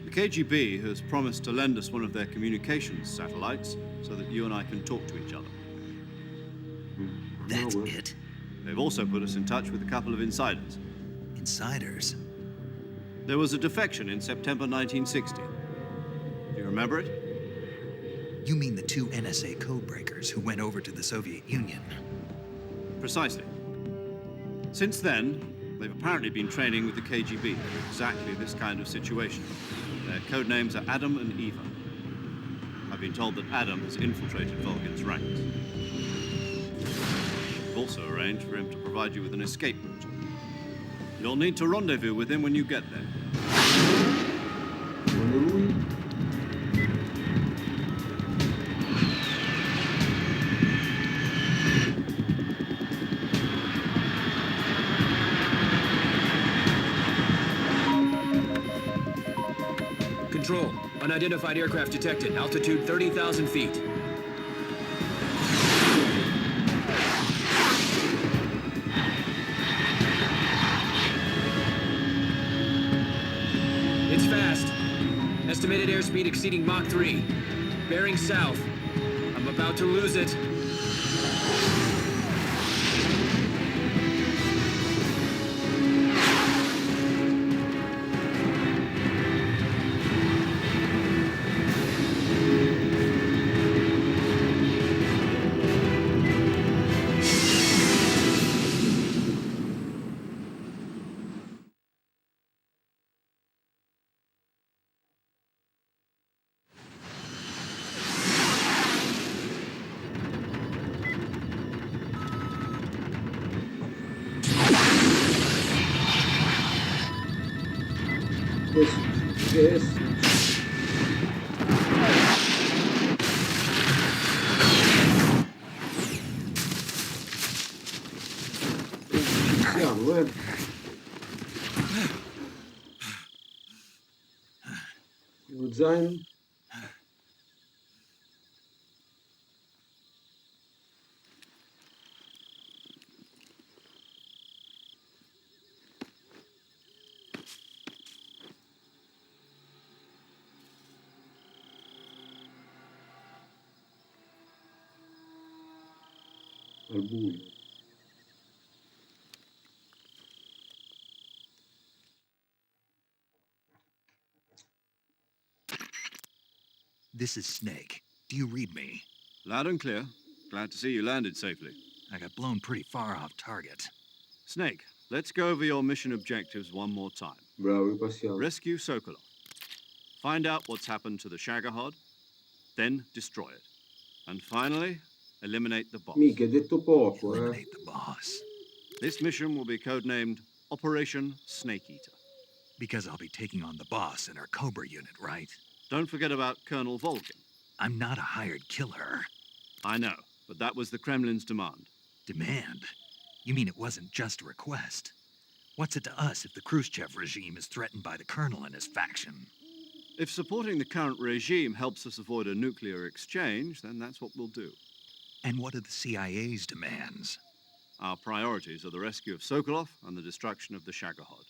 The KGB has promised to lend us one of their communications satellites so that you and I can talk to each other. That's it? They've also put us in touch with a couple of insiders. Insiders? There was a defection in September 1960. Do you remember it? You mean the 2 NSA codebreakers who went over to the Soviet Union? Precisely. Since then, they've apparently been training with the KGB for exactly this kind of situation. Their code names are Adam and Eva. I've been told that Adam has infiltrated Volgin's ranks. We've also arranged for him to provide you with an escape route. You'll need to rendezvous with him when you get there. Control. Unidentified aircraft detected. Altitude 30,000 feet. It's fast. Estimated airspeed exceeding Mach 3. Bearing south. I'm about to lose it. Yes. Siamo, Lo zaino? Al buio. This is Snake. Do you read me? Loud and clear. Glad to see you landed safely. I got blown pretty far off target. Snake, let's go over your mission objectives one more time. Bravo, passiamo. Rescue Sokolov. Find out what's happened to the Shagohod, then destroy it. And finally, eliminate the boss. Mica, hai detto poco, Eliminate the boss. This mission will be codenamed Operation Snake Eater. Because I'll be taking on the boss in our Cobra unit, right? Don't forget about Colonel Volgin. I'm not a hired killer. I know, but that was the Kremlin's demand. Demand? You mean it wasn't just a request? What's it to us if the Khrushchev regime is threatened by the colonel and his faction? If supporting the current regime helps us avoid a nuclear exchange, then that's what we'll do. And what are the CIA's demands? Our priorities are the rescue of Sokolov and the destruction of the Shagohod.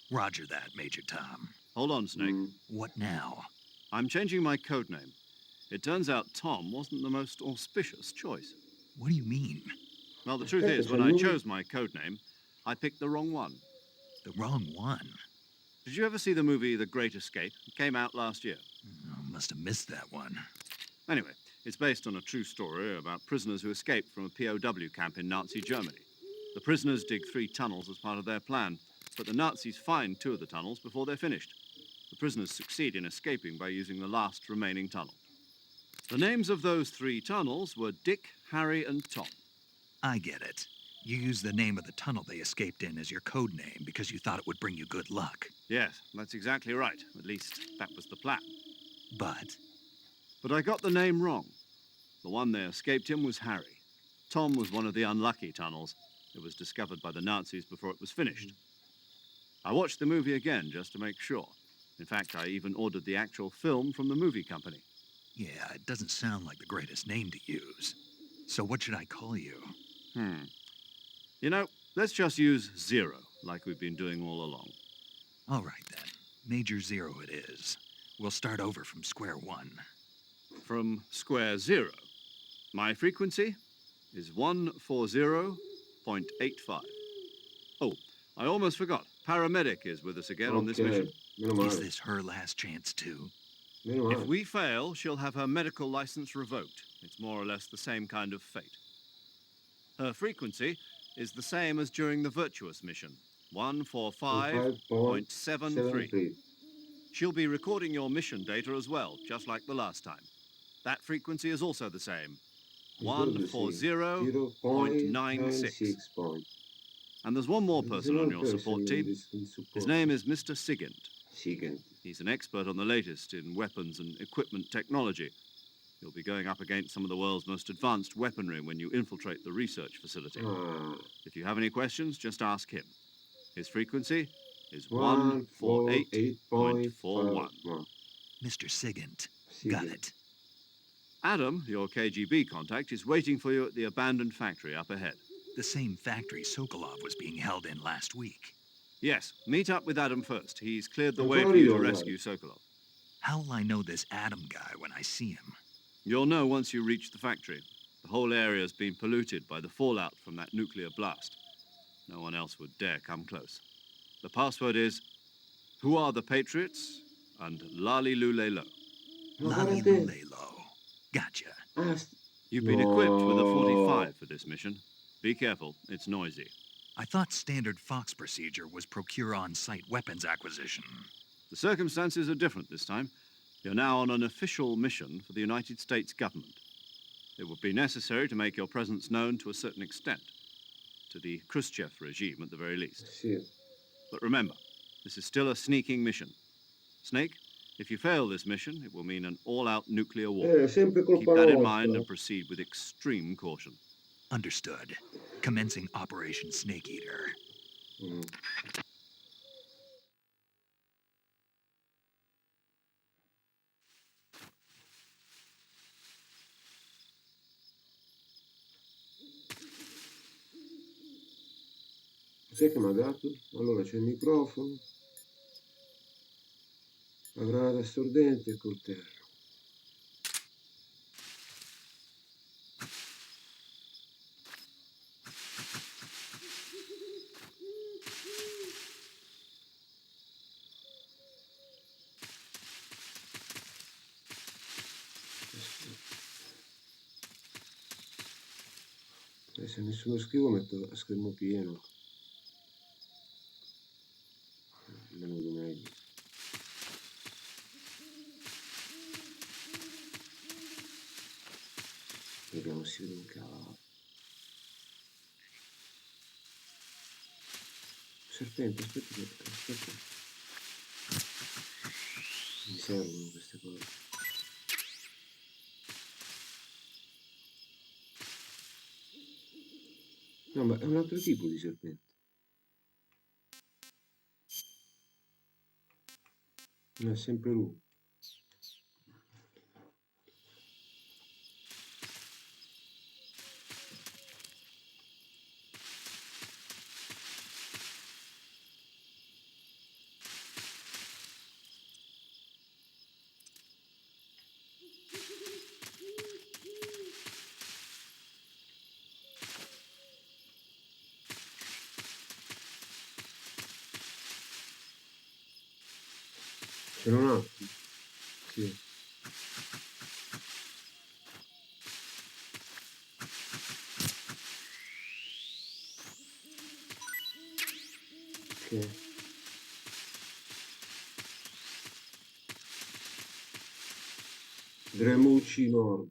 Roger that, Major Tom. Hold on, Snake. What now? I'm changing my code name. It turns out Tom wasn't the most auspicious choice. What do you mean? Well, the truth is, when I chose my code name, I picked the wrong one. The wrong one? Did you ever see the movie The Great Escape? It came out last year. Oh, must have missed that one. Anyway, it's based on a true story about prisoners who escaped from a POW camp in Nazi Germany. The prisoners dig 3 tunnels as part of their plan, but the Nazis find 2 of the tunnels before they're finished. The prisoners succeed in escaping by using the last remaining tunnel. The names of those 3 tunnels were Dick, Harry, and Tom. I get it. You used the name of the tunnel they escaped in as your code name because you thought it would bring you good luck. Yes, that's exactly right. At least, that was the plan. But I got the name wrong. The one they escaped in was Harry. Tom was one of the unlucky tunnels. It was discovered by the Nazis before it was finished. I watched the movie again just to make sure. In fact, I even ordered the actual film from the movie company. Yeah, it doesn't sound like the greatest name to use. So what should I call you? You know, let's just use Zero, like we've been doing all along. All right, then. Major Zero it is. We'll start over from square one. From square zero. My frequency is 140.85. Oh, I almost forgot. Paramedic is with us again on this mission. Meno male. Is this her last chance, too? Meno If male. we fail, she'll have her medical license revoked. It's more or less the same kind of fate. Her frequency is the same as during the Virtuous mission, 145.73. She'll be recording your mission data as well, just like the last time. That frequency is also the same, 140.96. And there's one more person on your support team. His name is Mr. Sigint. He's an expert on the latest in weapons and equipment technology. You'll be going up against some of the world's most advanced weaponry when you infiltrate the research facility. If you have any questions, just ask him. His frequency is 148.41. Mr. Sigint. Got it. Adam, your KGB contact, is waiting for you at the abandoned factory up ahead. The same factory Sokolov was being held in last week. Yes, meet up with Adam first. He's cleared the way for you to rescue Sokolov. How will I know this Adam guy when I see him? You'll know once you reach the factory. The whole area's been polluted by the fallout from that nuclear blast. No one else would dare come close. The password is, "Who are the Patriots?" and "Lali Lule Lo." Lali Lule Lo. Gotcha. You've been equipped with a 45 for this mission. Be careful, it's noisy. I thought standard Fox procedure was procure on-site weapons acquisition. The circumstances are different this time. You're now on an official mission for the United States government. It would be necessary to make your presence known to a certain extent, to the Khrushchev regime at the very least. But remember, this is still a sneaking mission. Snake, if you fail this mission, it will mean an all-out nuclear war. Keep that in mind and proceed with extreme caution. Understood. Commencing Operation Snake Eater. Cos'è che mi ha dato? Allora c'è il microfono, la granata assordente e il coltello. Se nessuno scrivo metto a schermo pieno. Venuto meglio. Vediamo se vedo un cavolo. Serpente, aspetta. Mi servono queste cose. No, ma è un altro tipo di serpente. Non è sempre lui. Ce n'è un altro? Sì. Ok. Dremuci Nord.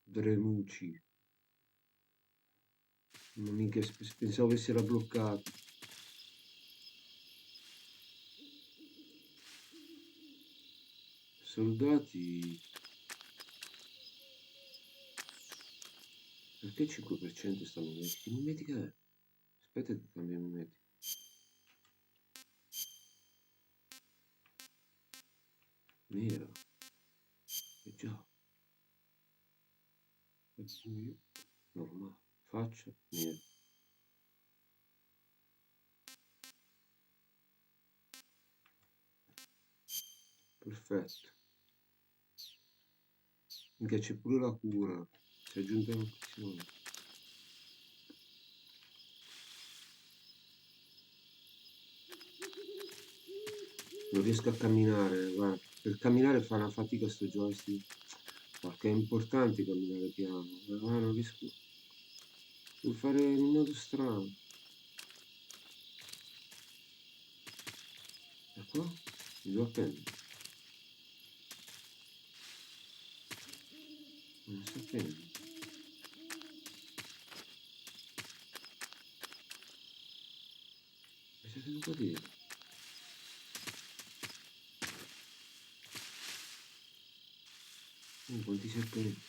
Dremuci. Ma mica pensavo che si era bloccato. Soldati. Perché il 5% sta mimetica? Che mimetica è? Aspetta che cambia mimetica. Nero. E già. Normale. Faccia, nero. Perfetto. Mica c'è pure la cura. Si è aggiunta un'opzione. Non riesco a camminare, guarda. Per camminare fa una fatica sto joystick. Perché è importante camminare piano. Ma non riesco. Devo fare in modo strano. Da qua? Mi devo appendere. Non si appende. Mi sa che non può dire. Quanti serpenti.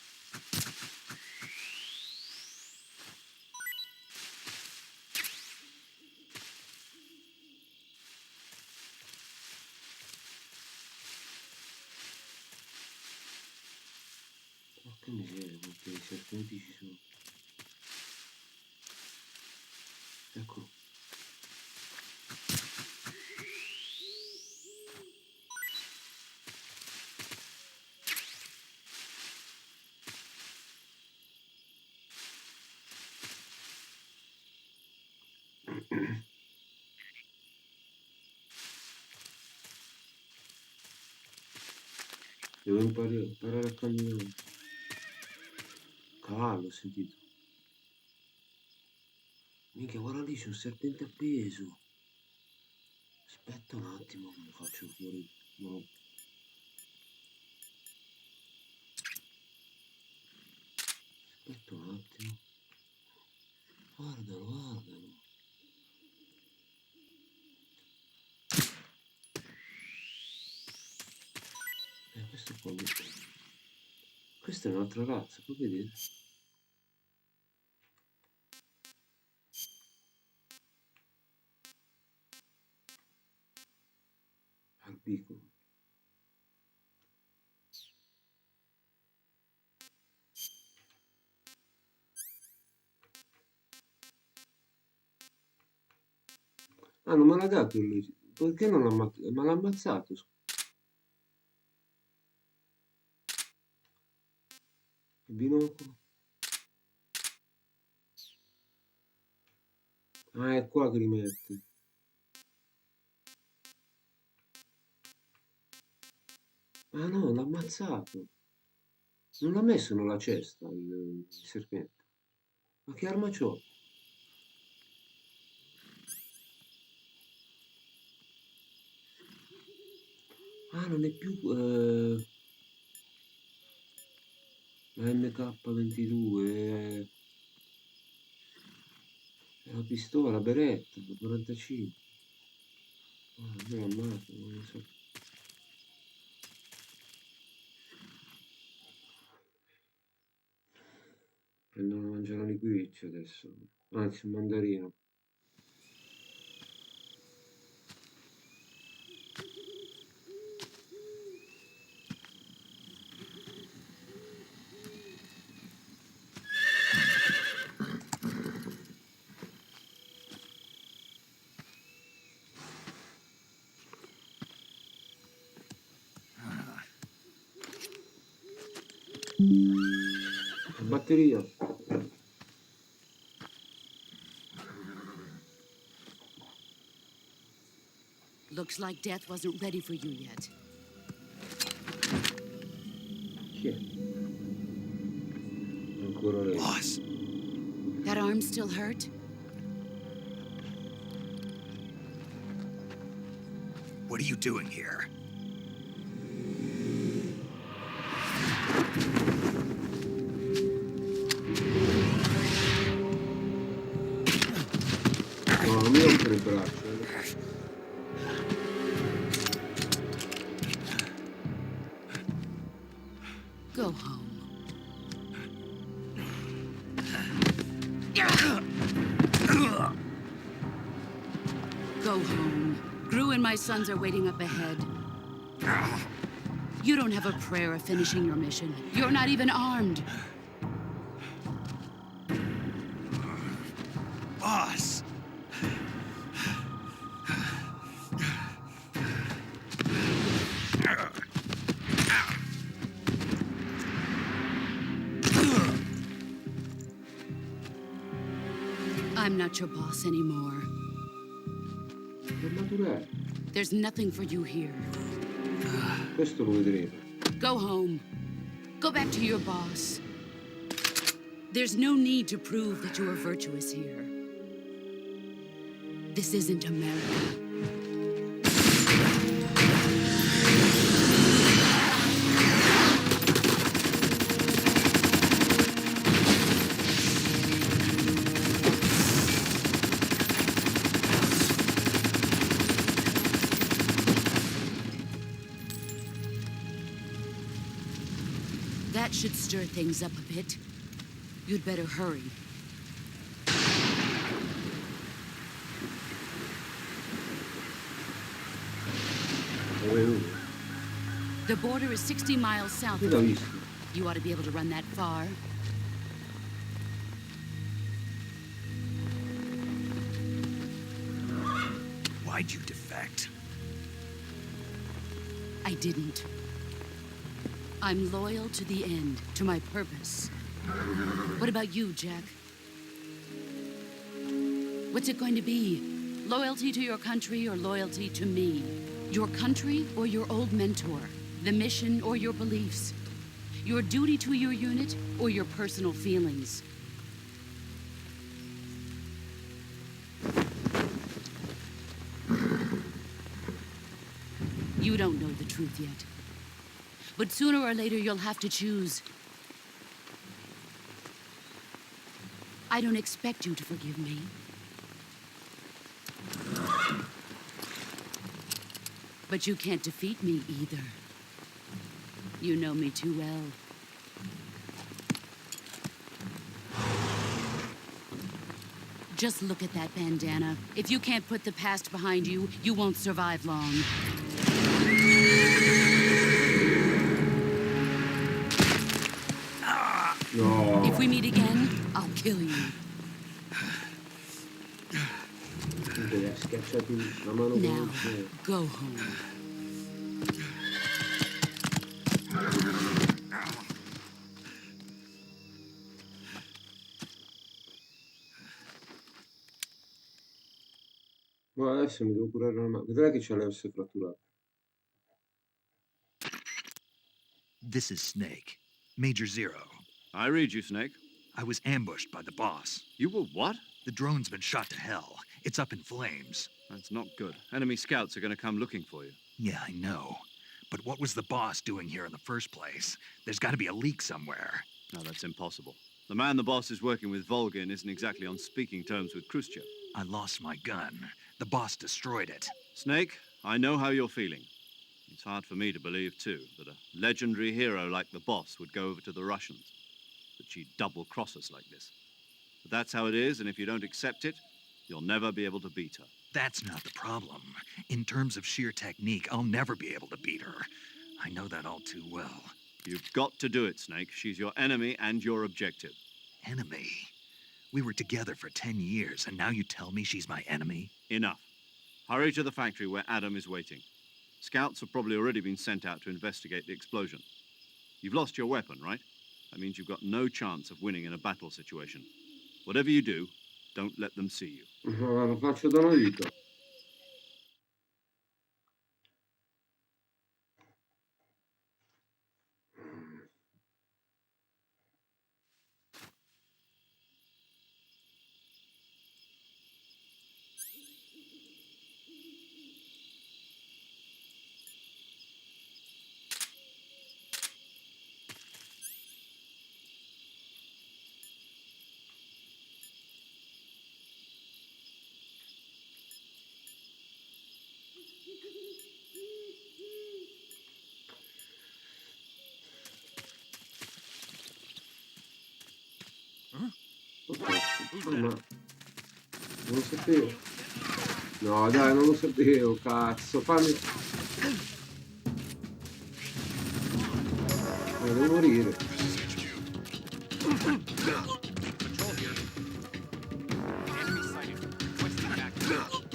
Porca miseria, quanti serpenti ci sono. Ecco. Devo imparare a camminare. Cavallo, ho sentito. Minchia, guarda lì, c'è un serpente appeso. Aspetta un attimo che lo faccio fuori. No. Aspetta un attimo. Guardalo, guardalo. Questo qua. Questa è un'altra razza, puoi vedere? Albicolo. Ah, non me l'ha dato lui. Perché non l'ha ammazzato? Ma l'ha ammazzato. Il binocolo. Ah, è qua che li mette. Ah no, l'ha ammazzato. Non l'ha messo nella cesta il serpente. Ma che arma c'ho? Ah, non è più la MK22, è la pistola, la beretta, la 45. Ah, me l'ha ammazzato, non lo so. Prendono a mangiare i liquicci adesso. Anzi, un mandarino. La batteria. Looks like death wasn't ready for you yet. Chi è? Ancora lei. Boss, That arm still hurt? what are you doing here? No, non mi rompere il braccio. Go home. Go home. Gru and my sons are waiting up ahead. You don't have a prayer of finishing your mission. You're not even armed. Boss! I'm not your boss anymore. There's nothing for you here. Questo lo vedremo. Go home. Go back to your boss. There's no need to prove that you are virtuous here. This isn't America. That should stir things up a bit. You'd better hurry. The border is 60 miles south of here. You ought to be able to run that far. Why'd you defect? I didn't. I'm loyal to the end, to my purpose. What about you, Jack? What's it going to be? Loyalty to your country or loyalty to me? Your country or your old mentor? The mission or your beliefs? Your duty to your unit or your personal feelings? You don't know the truth yet. But sooner or later, you'll have to choose. I don't expect you to forgive me. But you can't defeat me either. You know me too well. Just look at that bandana. If you can't put the past behind you, you won't survive long. No. If we meet again, I'll kill you. Now, go home. Ma adesso mi devo curare una mano. Vedrai che c'ha le ossa fratturate. This is Snake. Major Zero. I read you, Snake. I was ambushed by the boss. You were what? The drone's been shot to hell. It's up in flames. That's not good. Enemy scouts are going to come looking for you. Yeah, I know. But what was the boss doing here in the first place? There's got to be a leak somewhere. No, that's impossible. The man the boss is working with, Volgin, isn't exactly on speaking terms with Khrushchev. I lost my gun. The boss destroyed it. Snake, I know how you're feeling. It's hard for me to believe, too, that a legendary hero like the boss would go over to the Russians. That she'd double-cross us like this. But that's how it is, and if you don't accept it, you'll never be able to beat her. That's not the problem. In terms of sheer technique, I'll never be able to beat her. I know that all too well. You've got to do it, Snake. She's your enemy and your objective. Enemy? We were together for 10 years, and now you tell me she's my enemy? Enough. Hurry to the factory where Adam is waiting. Scouts have probably already been sent out to investigate the explosion. You've lost your weapon, right? That means you've got no chance of winning in a battle situation. Whatever you do, don't let them see you. Lo faccio da una vita. Ma non lo sapevo. No, dai, non lo sapevo, cazzo. Fammi... devo morire. Patrol here. Enemy sighted. Requesting backup.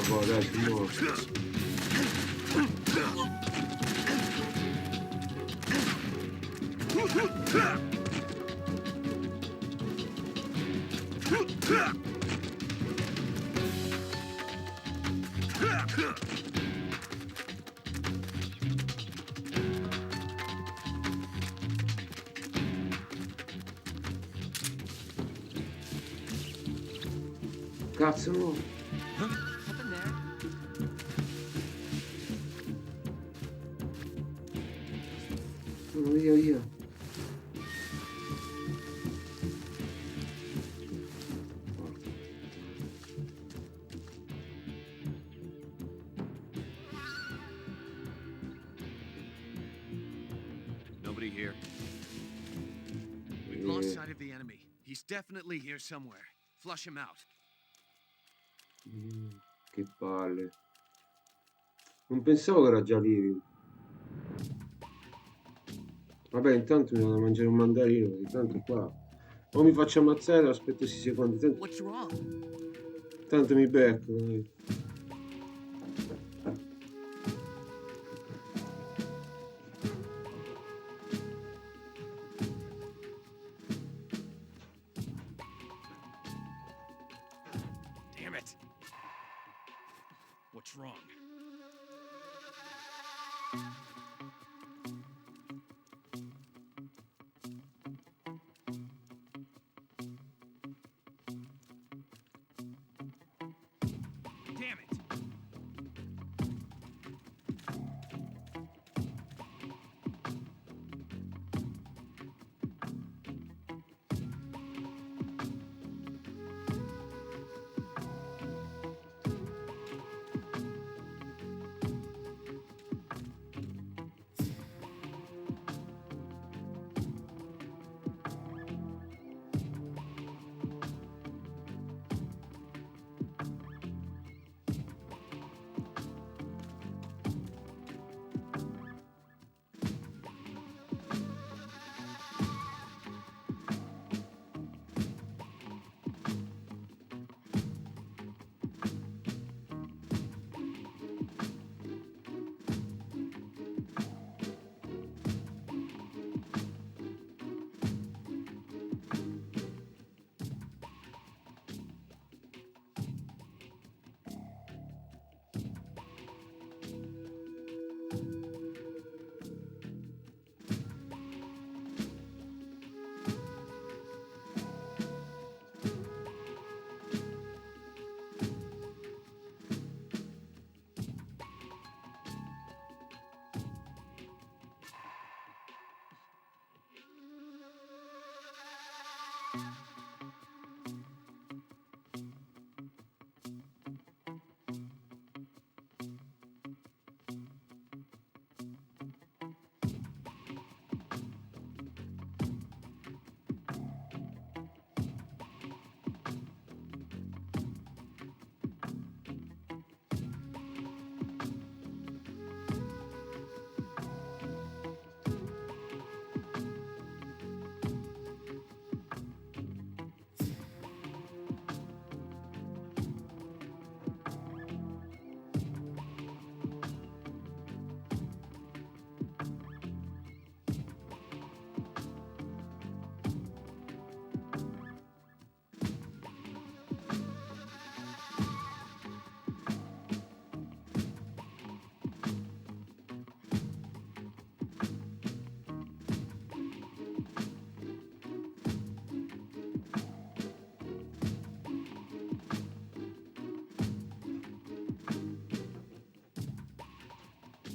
Vabbè, dai, sono morto. Cazzo, no. Something there. Sono via. Nobody here. We've lost sight of the enemy. He's definitely here somewhere. Flush him out. Che palle. Non pensavo che era già lì. Vabbè, intanto mi vado a mangiare un mandarino, perché tanto qua o mi faccio ammazzare o aspetto 6 secondi. What's wrong? Tanto mi becco. Dai. Damn it. What's wrong? Damn it.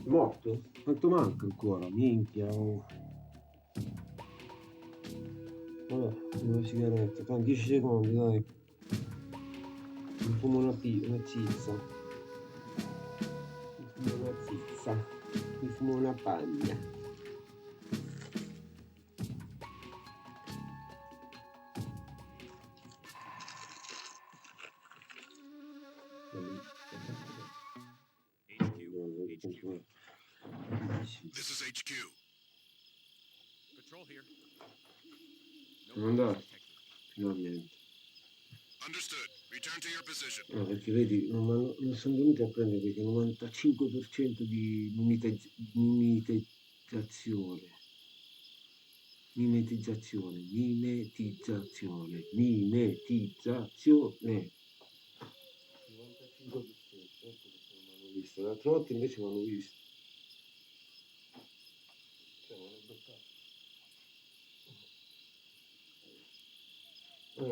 Morto? Quanto manca ancora? Minchia. Oh. Vabbè, una sigaretta. Tanto 10 secondi, dai. Mi fumo una zizza. Mi fumo una zizza. Mi fumo una pagna. HQ. Patrol here. Sono andato, finalmente. Understood. Return to your position. No, perché vedi, non sono venuti a prendere perché 95% di mimetizzazione. Mimetizzazione, mimetizzazione, mimetizzazione. 95%, ecco perché non mi hanno visto. L'altra volta invece mi hanno visto. Cioè, mi hanno bloccato.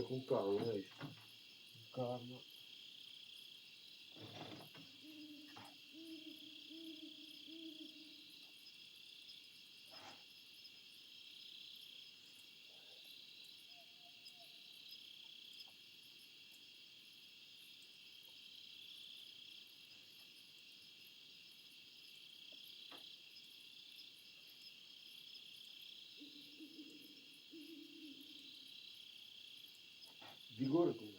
Con calma, dai. Con calma. Vigore con me.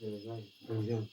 Dai, andiamo.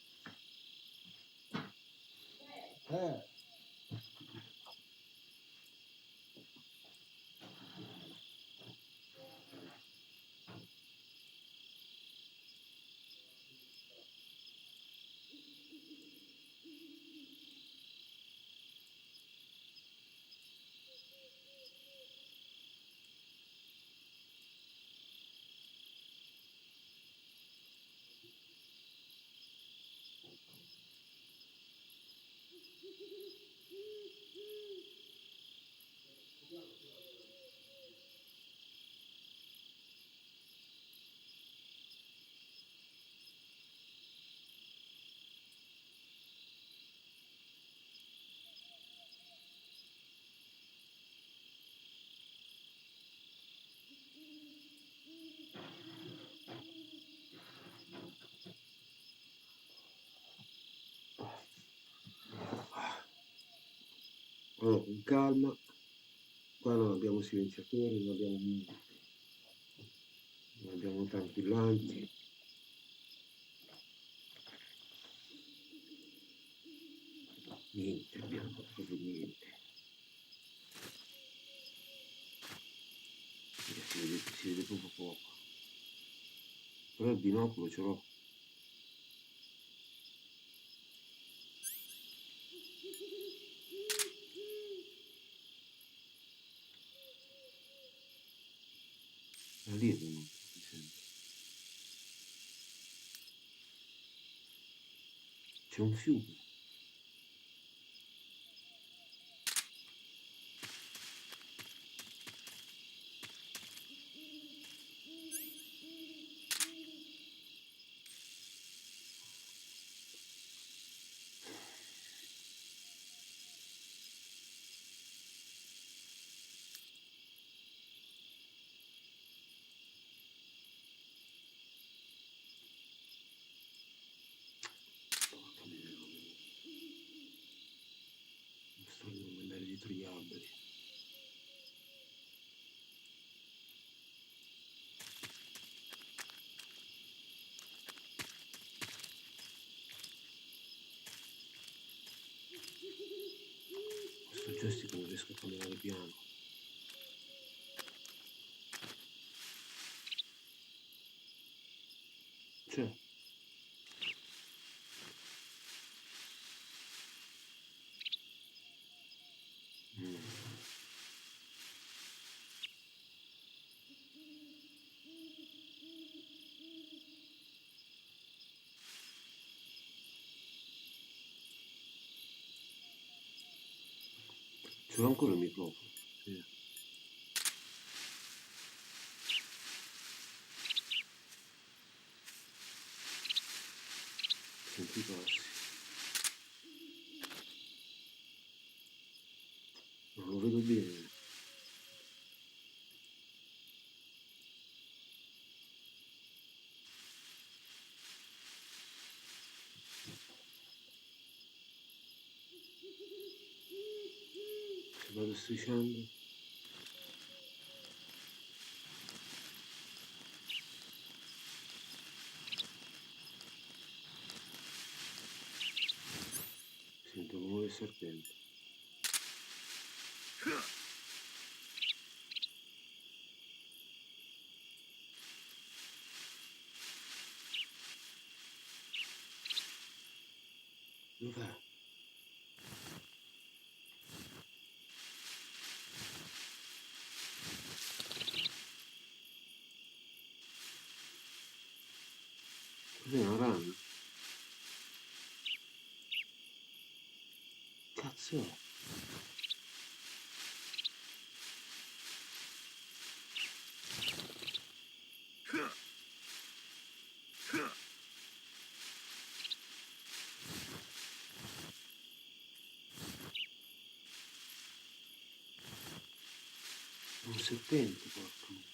Allora, con calma. Qua non abbiamo silenziatori, non abbiamo niente. Non abbiamo tranquillanti. Niente, abbiamo proprio niente. Si vede proprio poco. Però il binocolo ce l'ho. Da lì è venuto, mi sembra. C'è un fiume. dietro gli alberi. Questo joystick non riesco a camminare piano. C'è. Ce l'ho ancora il microfono. Sì. Senti i passi. Non lo vedo bene. Se vado strisciando. Sento il rumore del serpente. Dov'è? Cos'è una rana? Cazzo è? È un serpente, porco.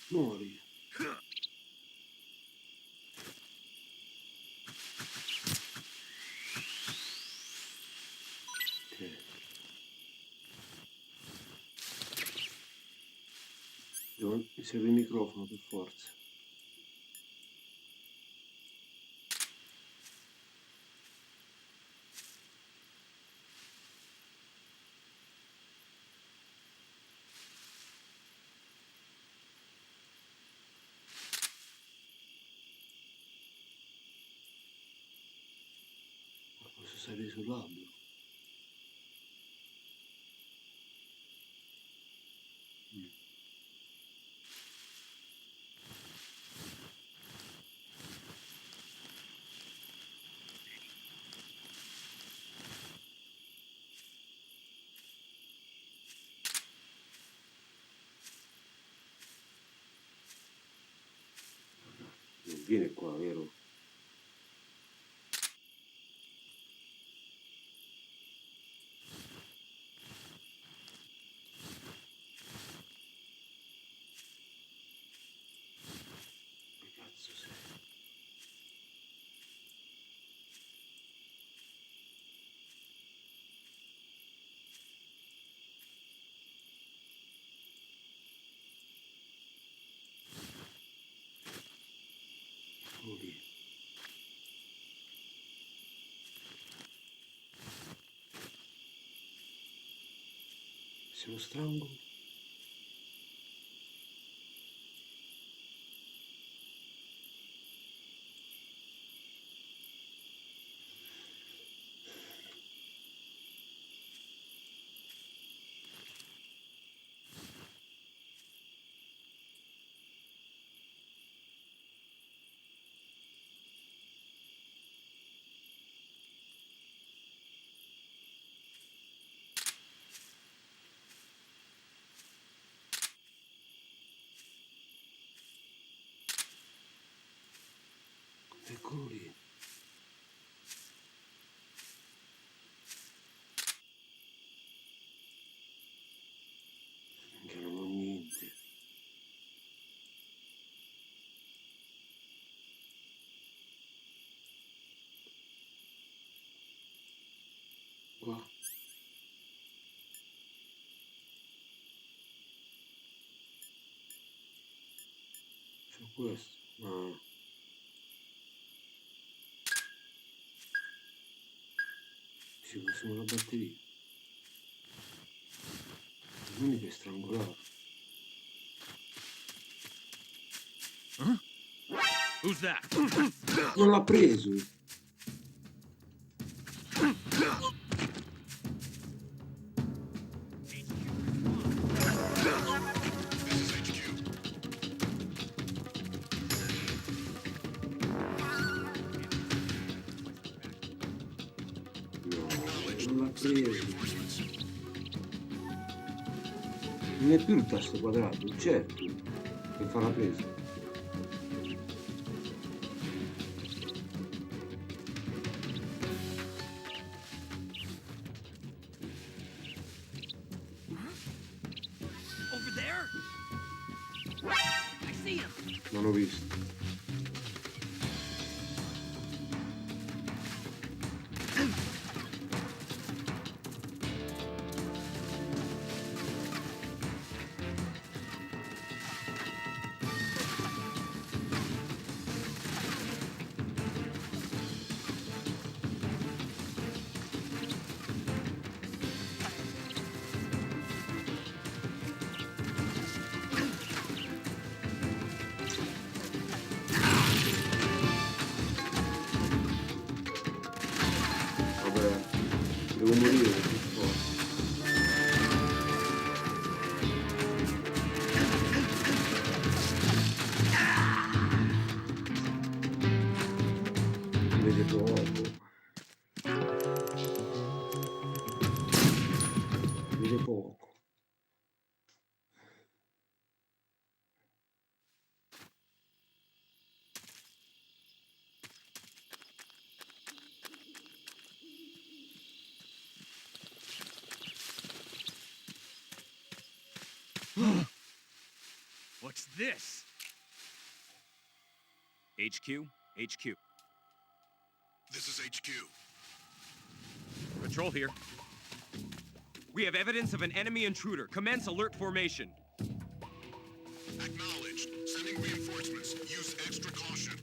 Muori. Ok. Mi serve il microfono per forza. Ma posso salire sull'albero? Non viene qua, vero? Che cazzo sei? Eccolo lì. Se lo strangolo? Eccolo lì. Che non ho niente. Questo. Ah. Ci possiamo la batteria. Quindi per strangolare. Who's that? Non l'ha preso. Non l'ha preso. Non è più il tasto quadrato, certo, che fa la presa. Over there? I see him. Non l'ho visto. Vabbè, devo morire per forza. Vede poco. Vede poco. What's this? HQ? HQ. This is HQ. Patrol here. We have evidence of an enemy intruder. Commence alert formation. Acknowledged. Sending reinforcements. Use extra caution.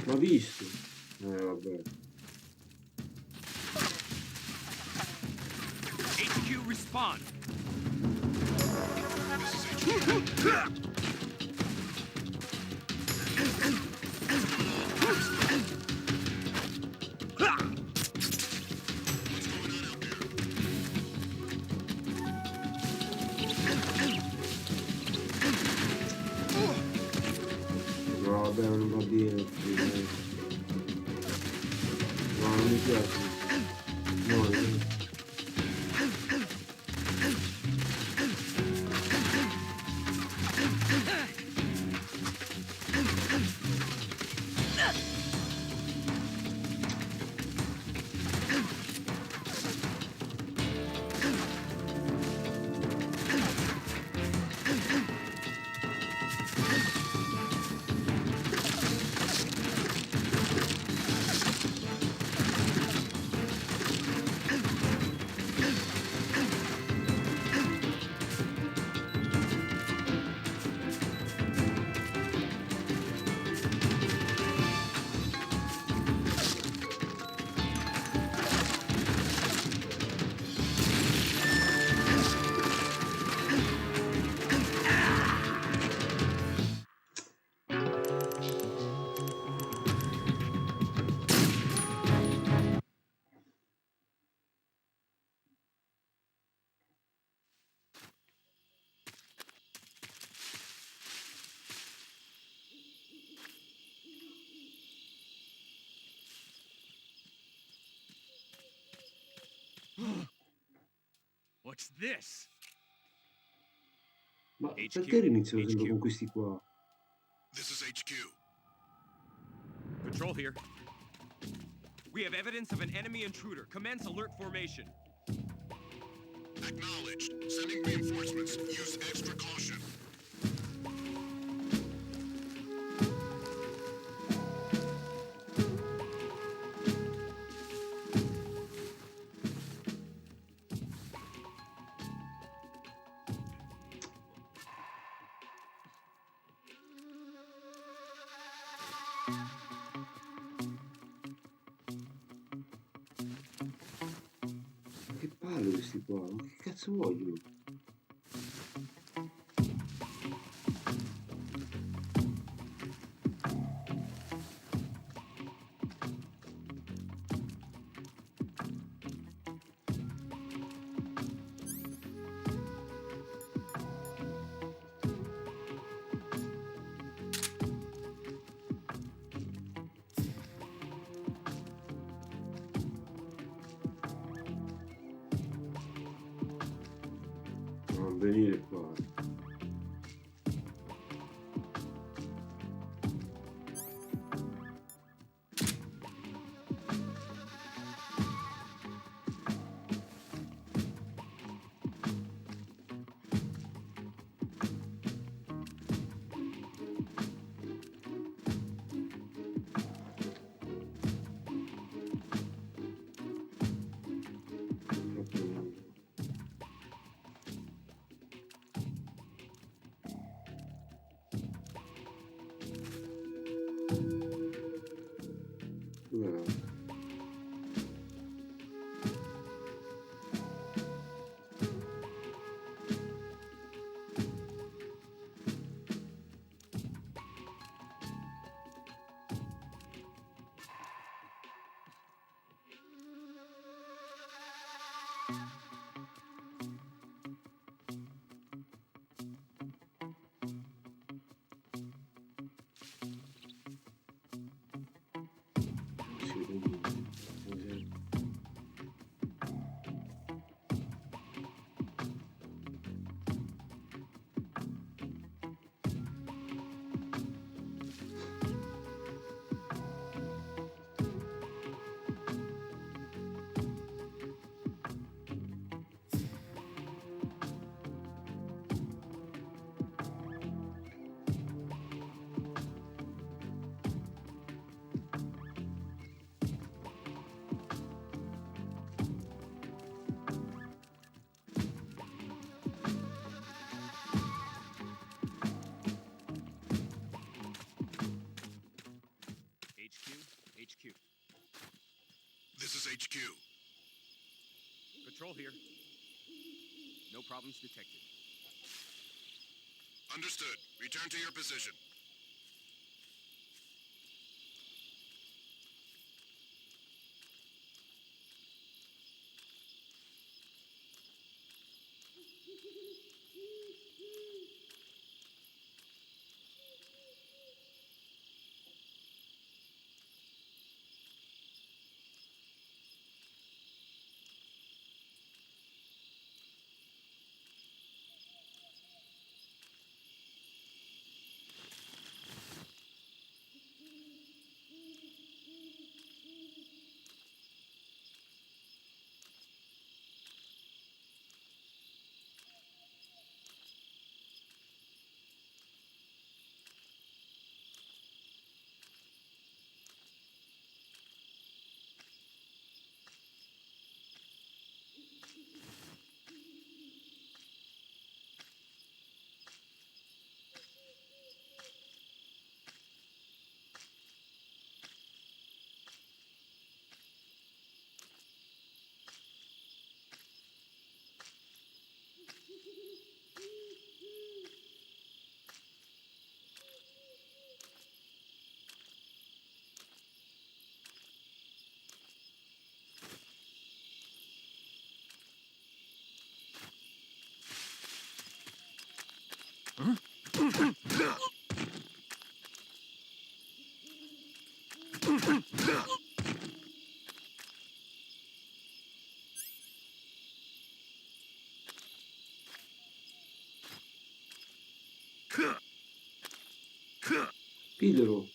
L'ho visto. Vabbè. HQ respond. No, vabbè, non va bene. No, non mi piace. No, What's this? Ma perché iniziano sempre con questi qua? This is HQ. Patrol here. We have evidence of an enemy intruder. Commence alert formation. Acknowledged. Sending reinforcements. Use extra caution. Ma che palle questi qua? Ma che cazzo vogliono? Non venire qua. Troppo lungo. Dov'è? Non si vede niente. Cos'è? HQ. This is HQ. Patrol here. No problems detected. Understood. Return to your position. Piglialo.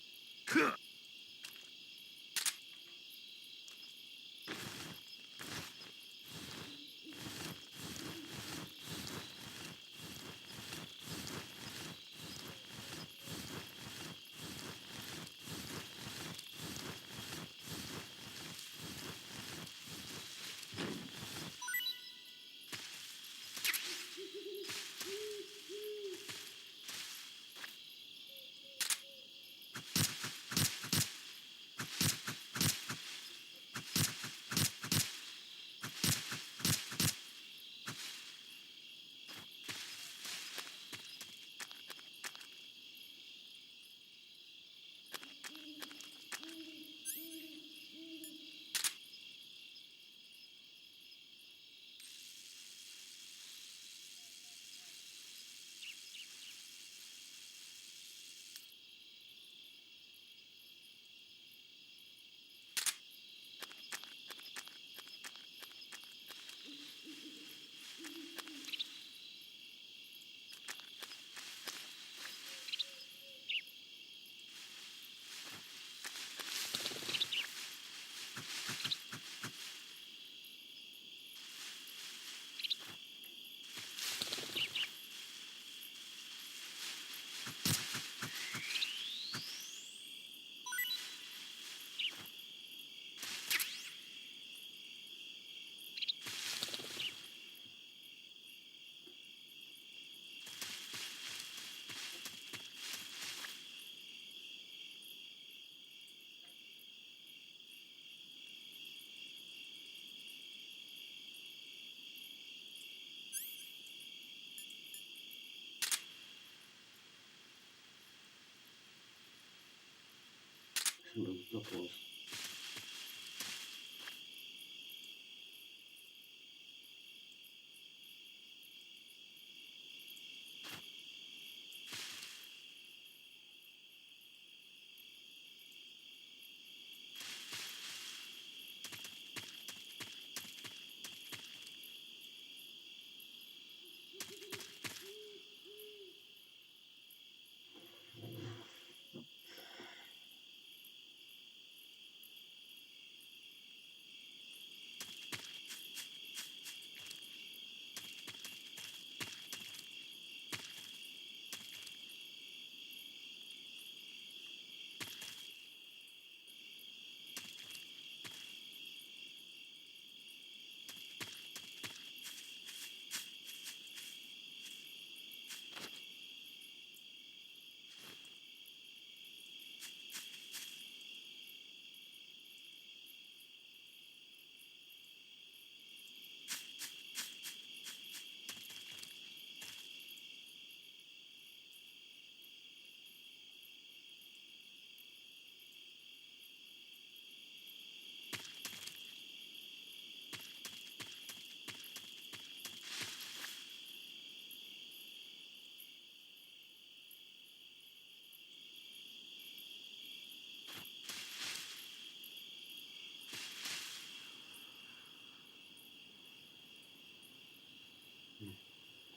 Sembra tutto a posto.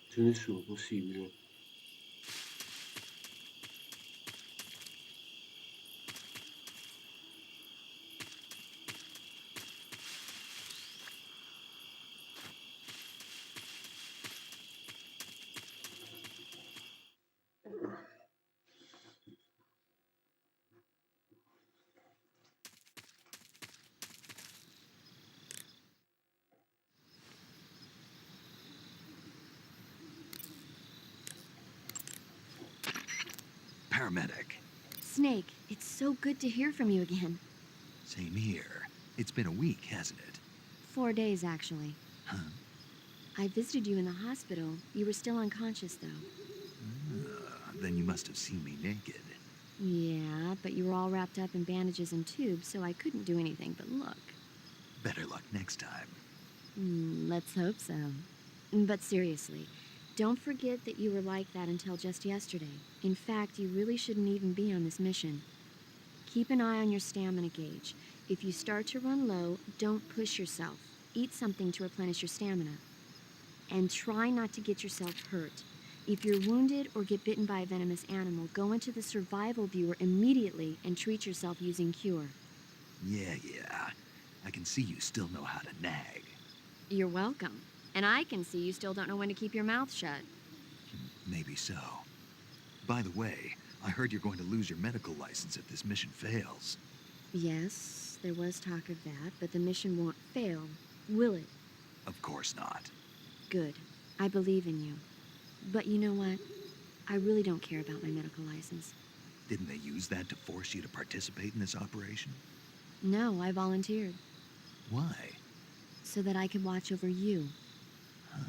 C'è nessuno possibile. Paramedic. Snake, it's so good to hear from you again. Same here. It's been a week, hasn't it? 4 days, actually. Huh? I visited you in the hospital. You were still unconscious, though. Then you must have seen me naked. Yeah, but you were all wrapped up in bandages and tubes, so I couldn't do anything but look. Better luck next time. Let's hope so. But seriously, don't forget that you were like that until just yesterday. In fact, you really shouldn't even be on this mission. Keep an eye on your stamina gauge. If you start to run low, don't push yourself. Eat something to replenish your stamina. And try not to get yourself hurt. If you're wounded or get bitten by a venomous animal, go into the survival viewer immediately and treat yourself using Cure. Yeah. I can see you still know how to nag. You're welcome. And I can see you still don't know when to keep your mouth shut. Maybe so. By the way, I heard you're going to lose your medical license if this mission fails. Yes, there was talk of that, but the mission won't fail, will it? Of course not. Good. I believe in you. But you know what? I really don't care about my medical license. Didn't they use that to force you to participate in this operation? No, I volunteered. Why? So that I could watch over you. Huh.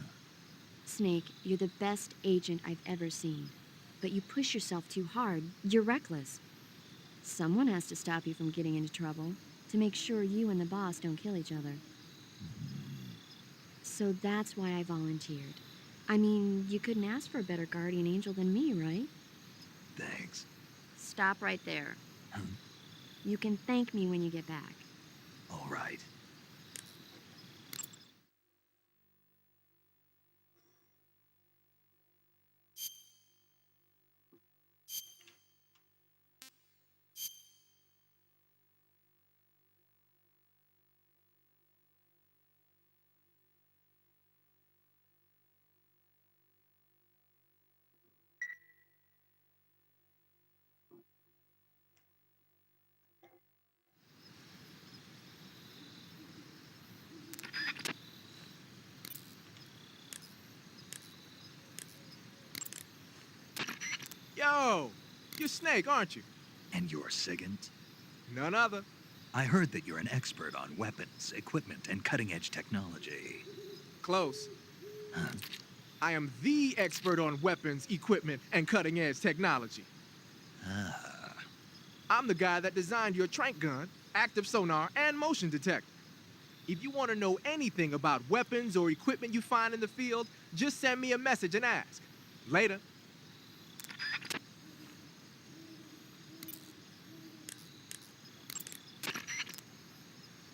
Snake, you're the best agent I've ever seen. But you push yourself too hard. You're reckless. Someone has to stop you from getting into trouble, to make sure you and the boss don't kill each other. So that's why I volunteered. I mean, you couldn't ask for a better guardian angel than me, right? Thanks. Stop right there. Huh? You can thank me when you get back. All right. Yo, you're Snake, aren't you? And you're Sigint? None other. I heard that you're an expert on weapons, equipment, and cutting-edge technology. Close. Huh? I am the expert on weapons, equipment, and cutting-edge technology. Ah. I'm the guy that designed your trank gun, active sonar, and motion detector. If you want to know anything about weapons or equipment you find in the field, just send me a message and ask. Later.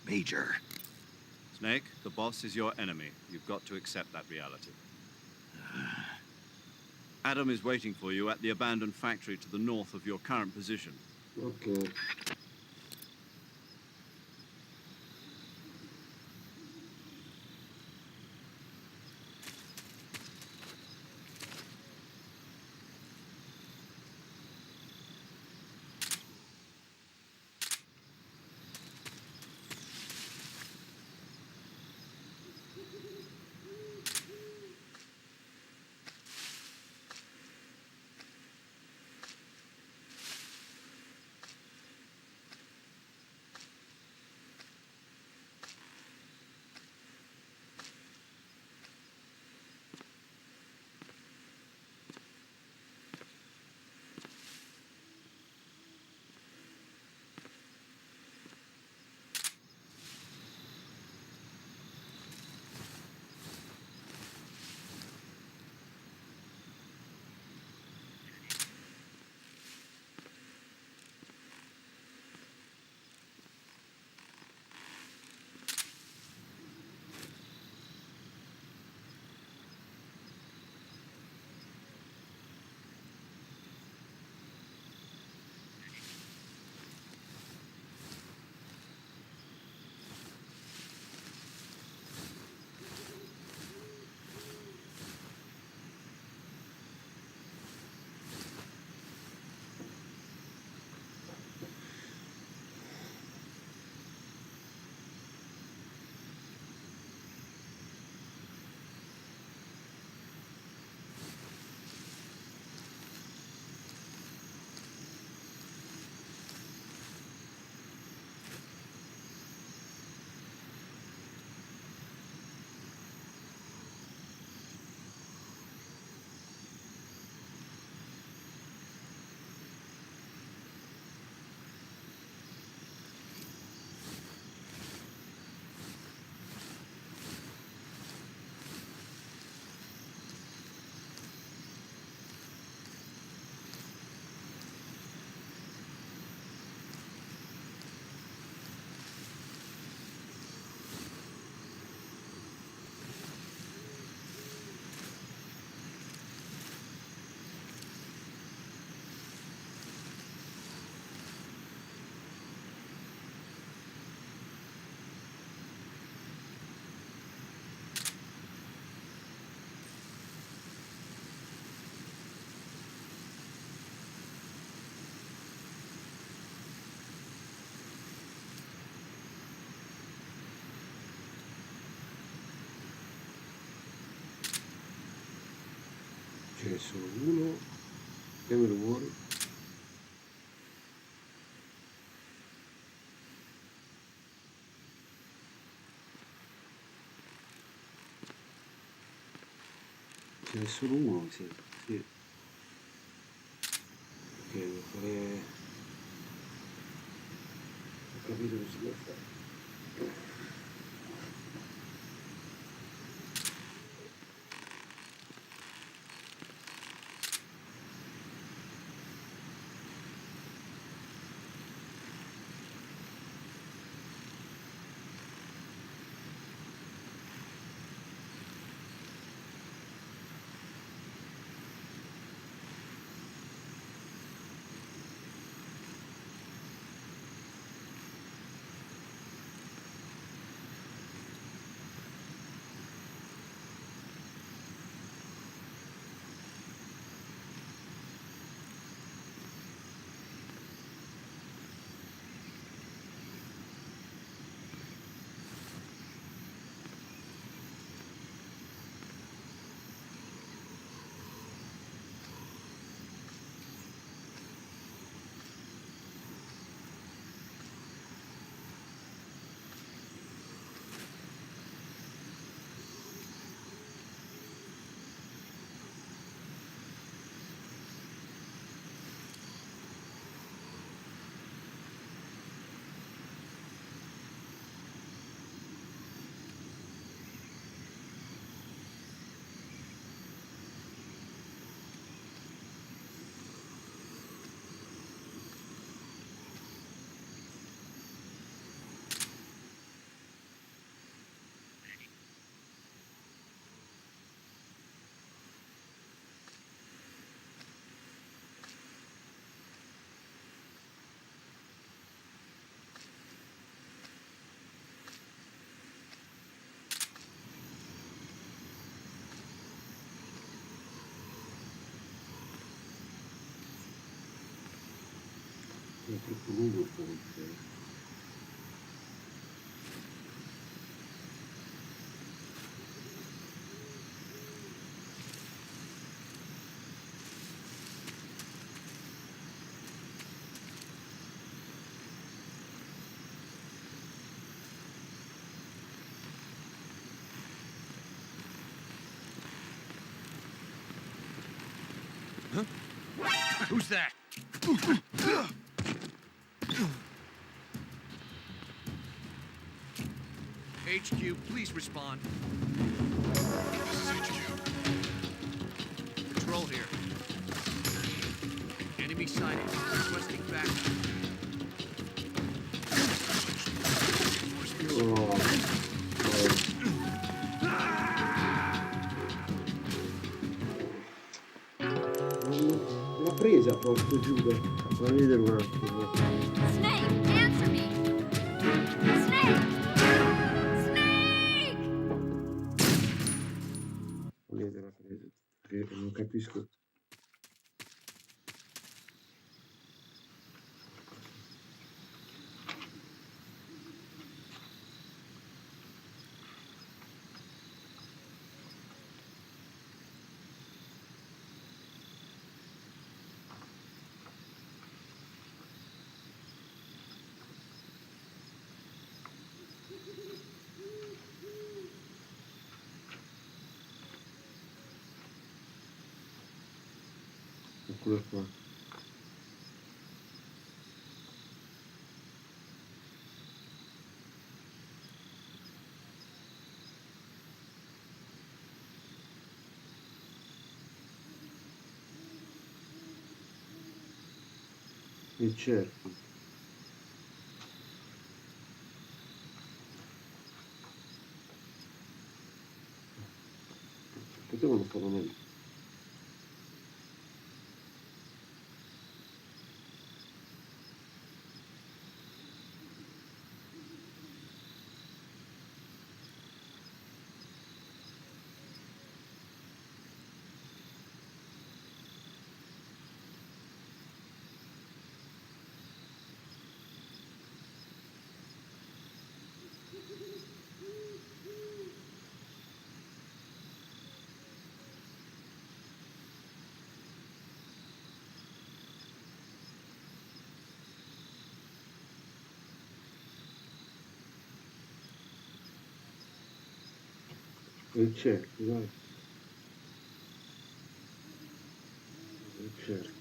Major. Snake, the boss is your enemy. You've got to accept that reality. Adam is waiting for you at the abandoned factory to the north of your current position. Ok. n'è solo uno. Vediamo i rumori. Ce n'è solo uno, mi sembra. Sì. Ok, devo fare... Ho capito cosa devo fare. È troppo lungo il ponte. Who's that? HQ, please respond. This is HQ. Patrol here. Enemy sighted. Requesting backup. L'ha presa proprio Giuda. Fammi vedere un attimo. Snake, answer me! Snake! Snake! Fammi vedere, l'ha presa. Non capisco. Eccolo qua. E certo. Potevano farlo meglio. Il cerchio, vai. Il cerchio.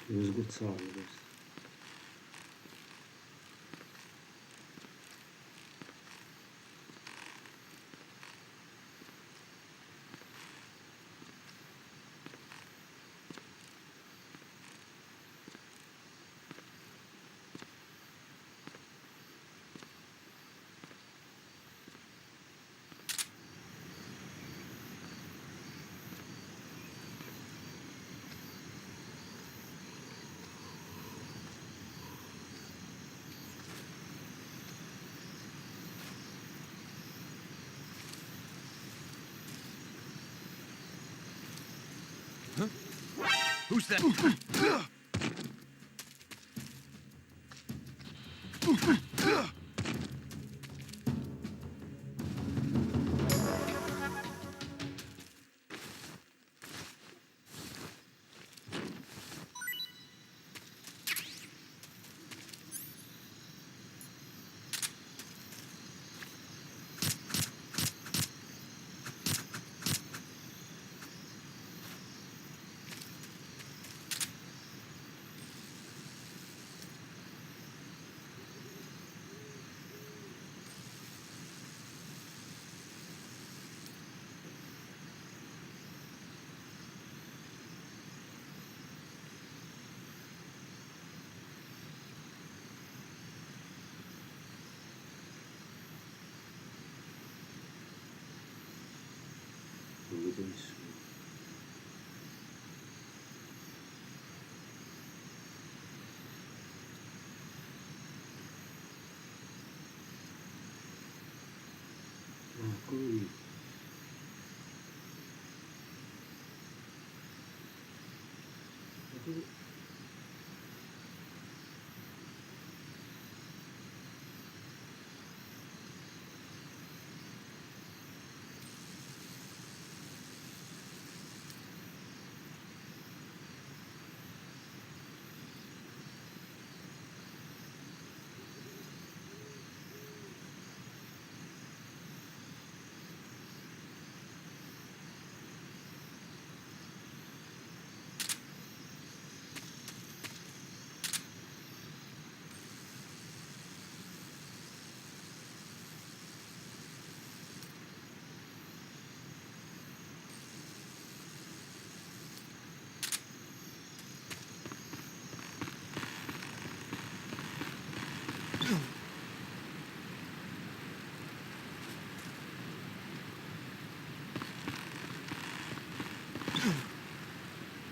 Devo sgozzarlo questo. Who's that? Non vedo nessuno. Ah, eccolo lì. Eccolo.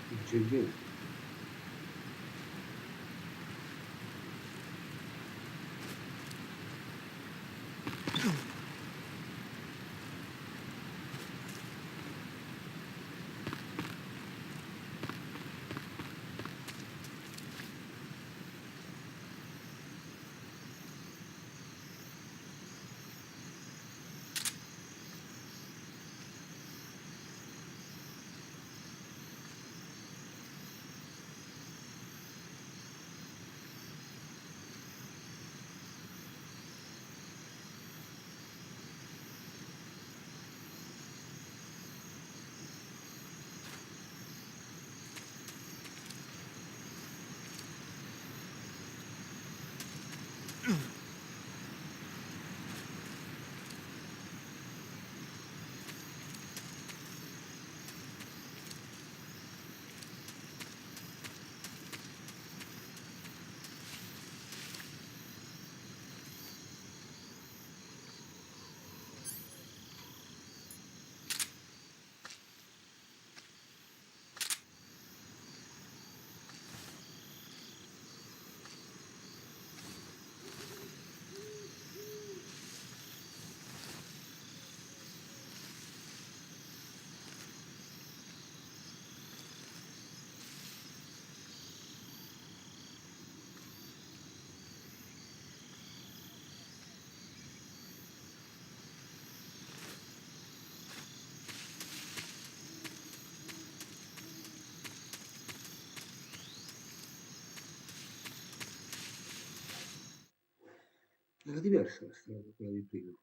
Il cervello. Era diversa la strada da quella di prima.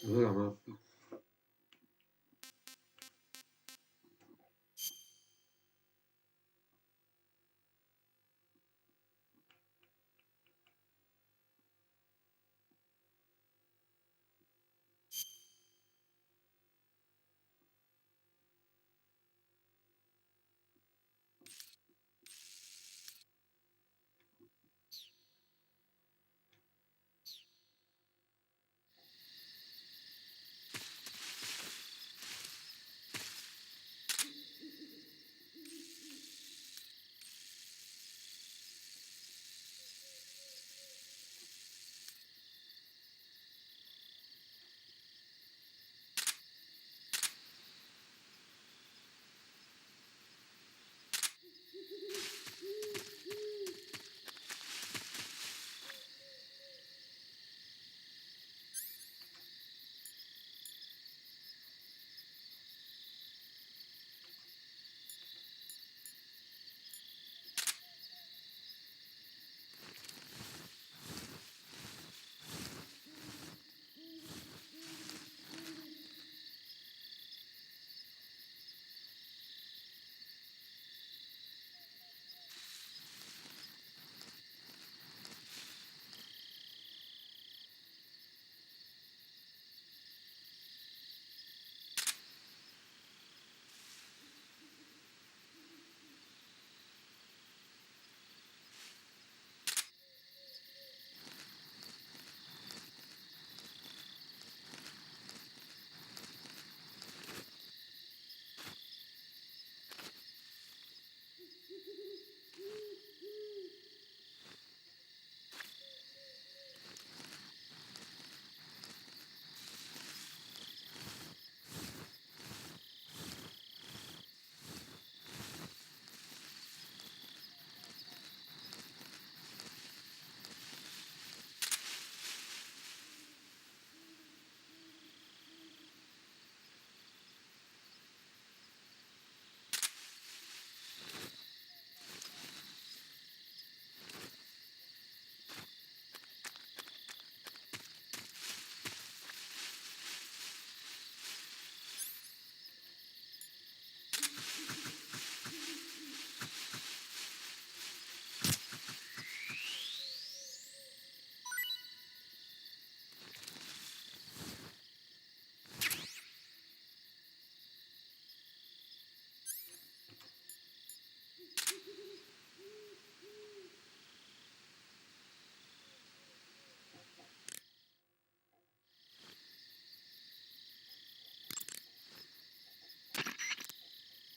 Allora la mappa.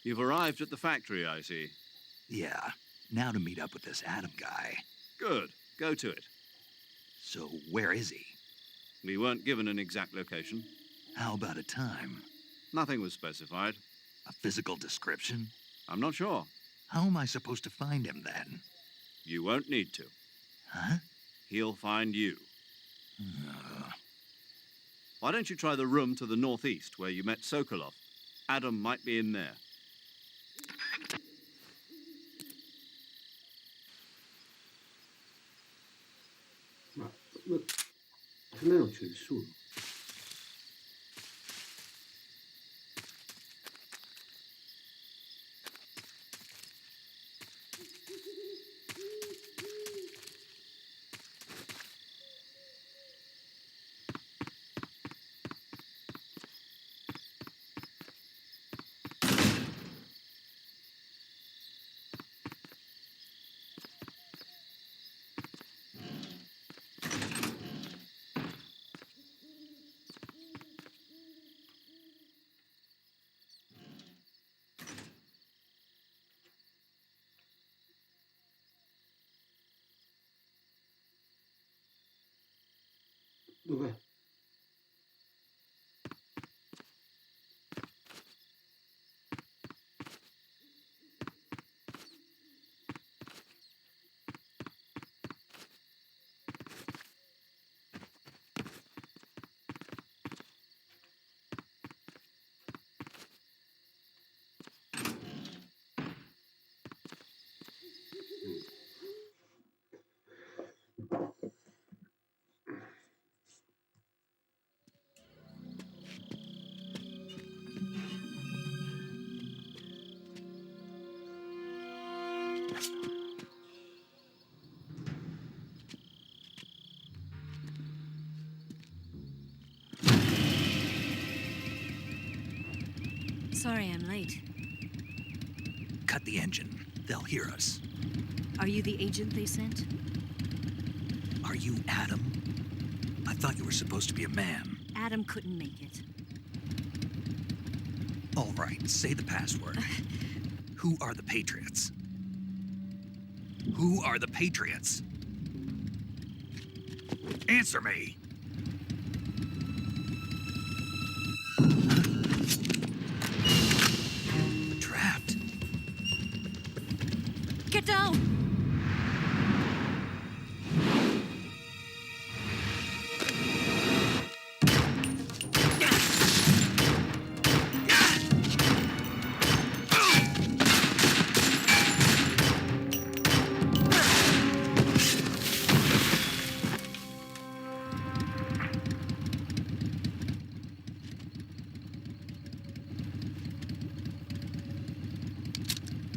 You've arrived at the factory, I see. Yeah, now to meet up with this Adam guy. Good. Go to it. So where is he? We weren't given an exact location. How about a time? Nothing was specified. A physical description? I'm not sure. How am I supposed to find him then? You won't need to. Huh? He'll find you. Uh, Why don't you try the room to the northeast where you met Sokolov? Adam might be in there. Ma per me non c'è nessuno. Dov'è? Sorry I'm late. Cut the engine. They'll hear us. Are you the agent they sent? Are you Adam? I thought you were supposed to be a man. Adam couldn't make it. All right, say the password. Who are the Patriots? Who are the Patriots? Answer me! Trapped. Get down!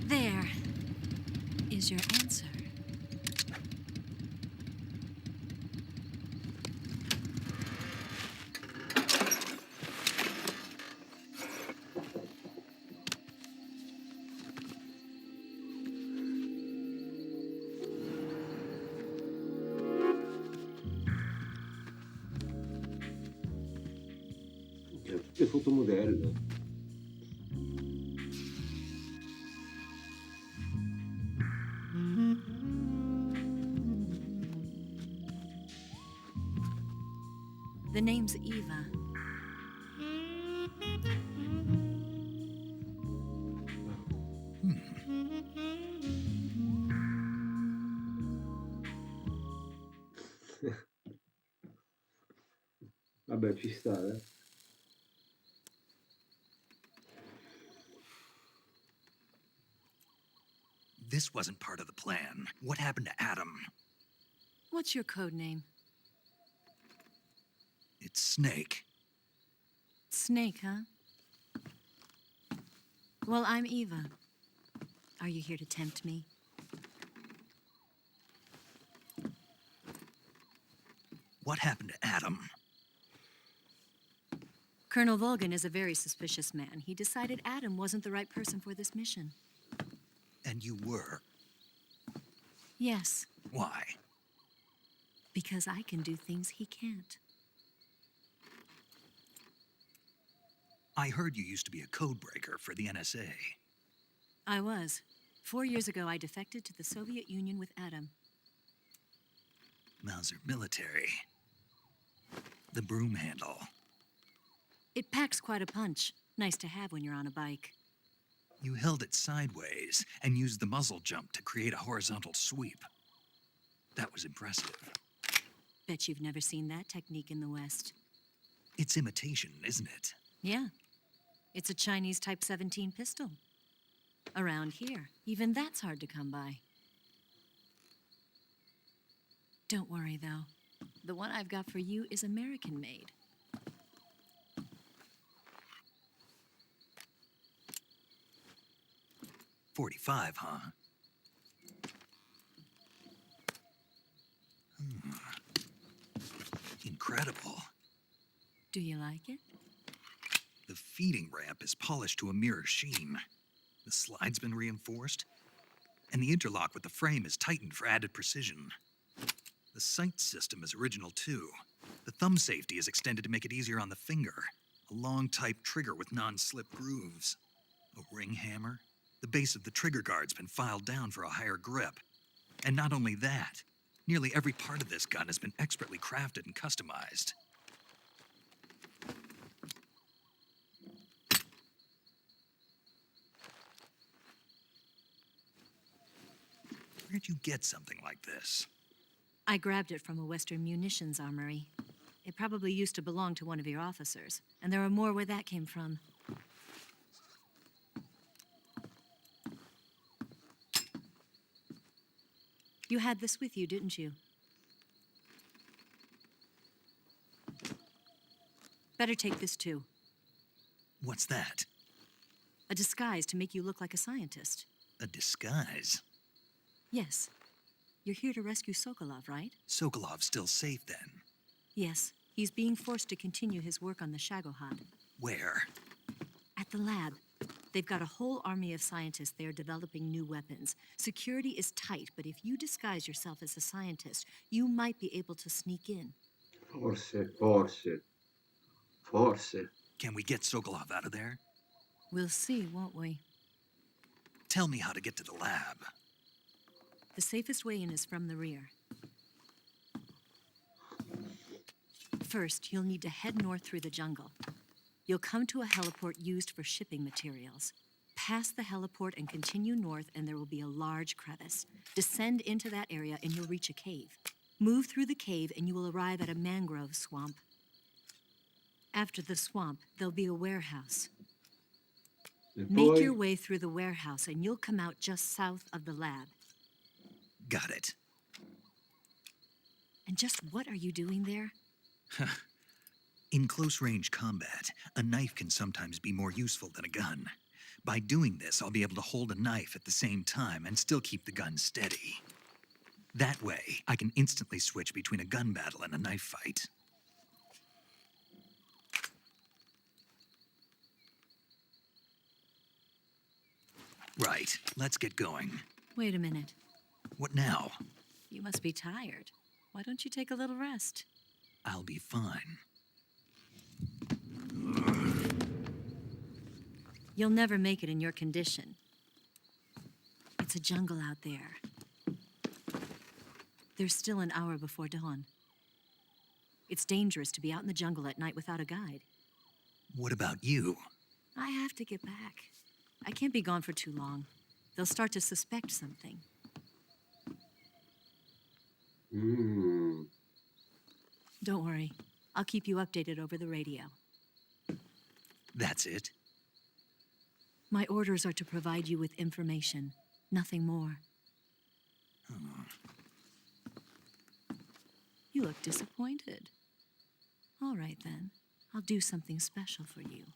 There is your answer. C'è tutte fotomodelle. The name's Eva. Vabbè, ci sta, eh. This wasn't part of the plan. What happened to Adam? What's your code name? It's Snake. Snake, huh? Well, I'm Eva. Are you here to tempt me? What happened to Adam? Colonel Volgan is a very suspicious man. He decided Adam wasn't the right person for this mission. And you were. Yes, Why? because I can do things he can't. I heard you used to be a codebreaker for the NSA. I was. 4 years ago, I defected to the Soviet Union with Adam. Mauser military. The broom handle. It packs quite a punch. Nice to have when you're on a bike. You held it sideways and used the muzzle jump to create a horizontal sweep. That was impressive. Bet you've never seen that technique in the West. It's imitation, isn't it? Yeah. It's a Chinese Type 17 pistol. Around here, even that's hard to come by. Don't worry, though. The one I've got for you is American-made. .45, huh? Incredible. Do you like it? The feeding ramp is polished to a mirror sheen. The slide's been reinforced, and the interlock with the frame is tightened for added precision. The sight system is original too. The thumb safety is extended to make it easier on the finger. A long type trigger with non-slip grooves. A ring hammer. The base of the trigger guard's been filed down for a higher grip. And not only that, nearly every part of this gun has been expertly crafted and customized. Where'd you get something like this? I grabbed it from a Western munitions armory. It probably used to belong to one of your officers, and there are more where that came from. You had this with you, didn't you? Better take this too. What's that? A disguise to make you look like a scientist. A disguise? Yes. You're here to rescue Sokolov, right? Sokolov's still safe then. Yes. He's being forced to continue his work on the Shagohod. Where? At the lab. They've got a whole army of scientists there developing new weapons. Security is tight, but if you disguise yourself as a scientist, you might be able to sneak in. Forse. Can we get Sokolov out of there? We'll see, won't we? Tell me how to get to the lab. The safest way in is from the rear. First, you'll need to head north through the jungle. You'll come to a heliport used for shipping materials. Pass the heliport and continue north, and there will be a large crevice. Descend into that area, and you'll reach a cave. Move through the cave, and you will arrive at a mangrove swamp. After the swamp, there'll be a warehouse. Make your way through the warehouse, and you'll come out just south of the lab. Got it. And just what are you doing there? In close-range combat, a knife can sometimes be more useful than a gun. By doing this, I'll be able to hold a knife at the same time and still keep the gun steady. That way, I can instantly switch between a gun battle and a knife fight. Right, let's get going. Wait a minute. What now? You must be tired. Why don't you take a little rest? I'll be fine. You'll never make it in your condition. It's a jungle out there. There's still an hour before dawn. It's dangerous to be out in the jungle at night without a guide. What about you? I have to get back. I can't be gone for too long. They'll start to suspect something. Don't worry. I'll keep you updated over the radio. That's it? My orders are to provide you with information, nothing more. You look disappointed. All right, then. I'll do something special for you.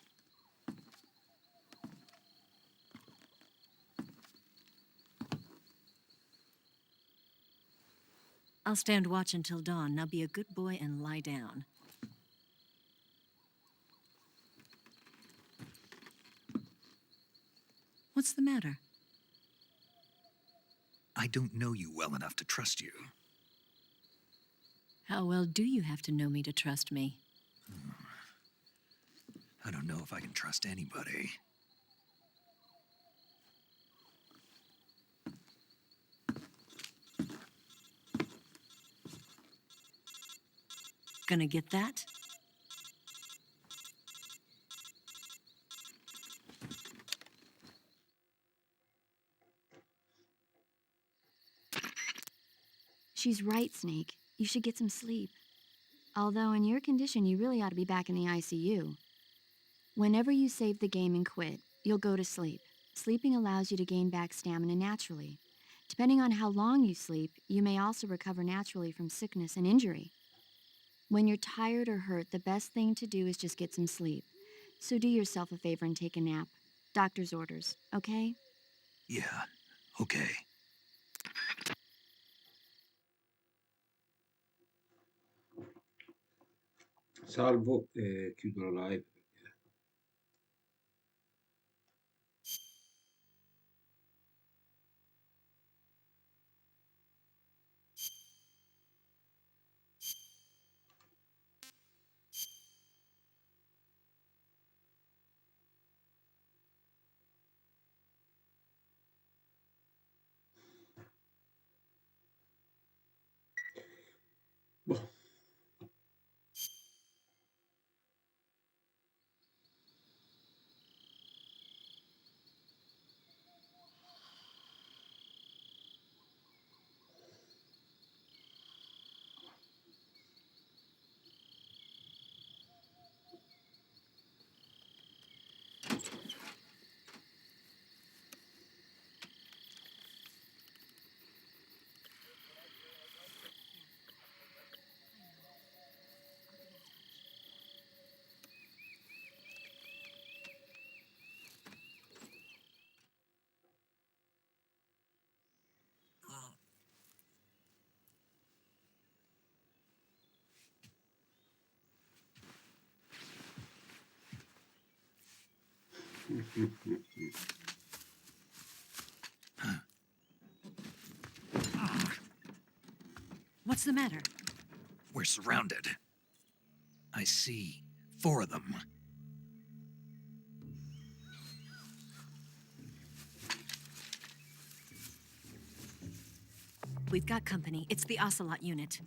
I'll stand watch until dawn. Now be a good boy and lie down. What's the matter? I don't know you well enough to trust you. How well do you have to know me to trust me? I don't know if I can trust anybody. Gonna get that? She's right, Snake. You should get some sleep. Although in your condition, you really ought to be back in the ICU. Whenever you save the game and quit, you'll go to sleep. Sleeping allows you to gain back stamina naturally. Depending on how long you sleep, you may also recover naturally from sickness and injury. When you're tired or hurt, the best thing to do is just get some sleep. So do yourself a favor and take a nap. Doctor's orders, okay? Yeah, okay. Salvo e chiudo la live. Boh. What's the matter? We're surrounded. I see 4 of them. We've got company. It's the Ocelot unit.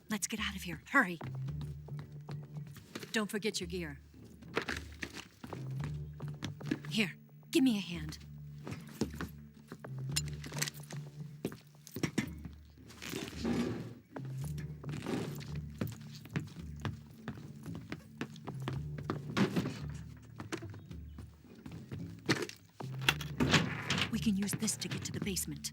Let's get out of here. Hurry. Don't forget your gear. Here, give me a hand. We can use this to get to the basement.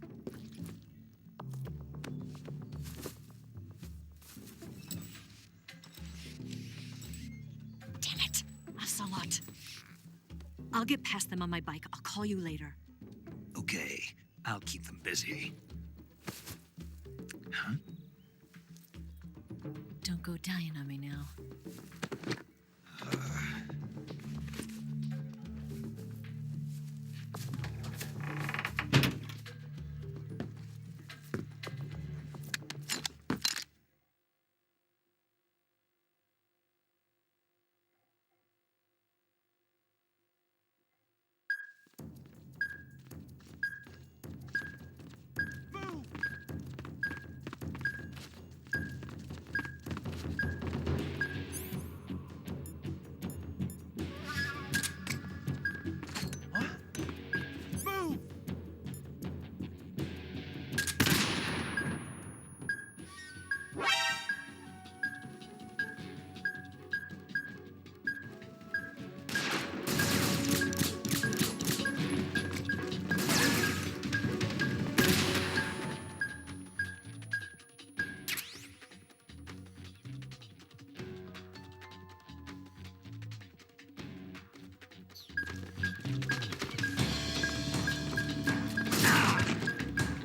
Damn it, Ocelot. I'll get past them on my bike. I'll call you later. Okay, I'll keep them busy. Huh? Don't go dying on me now.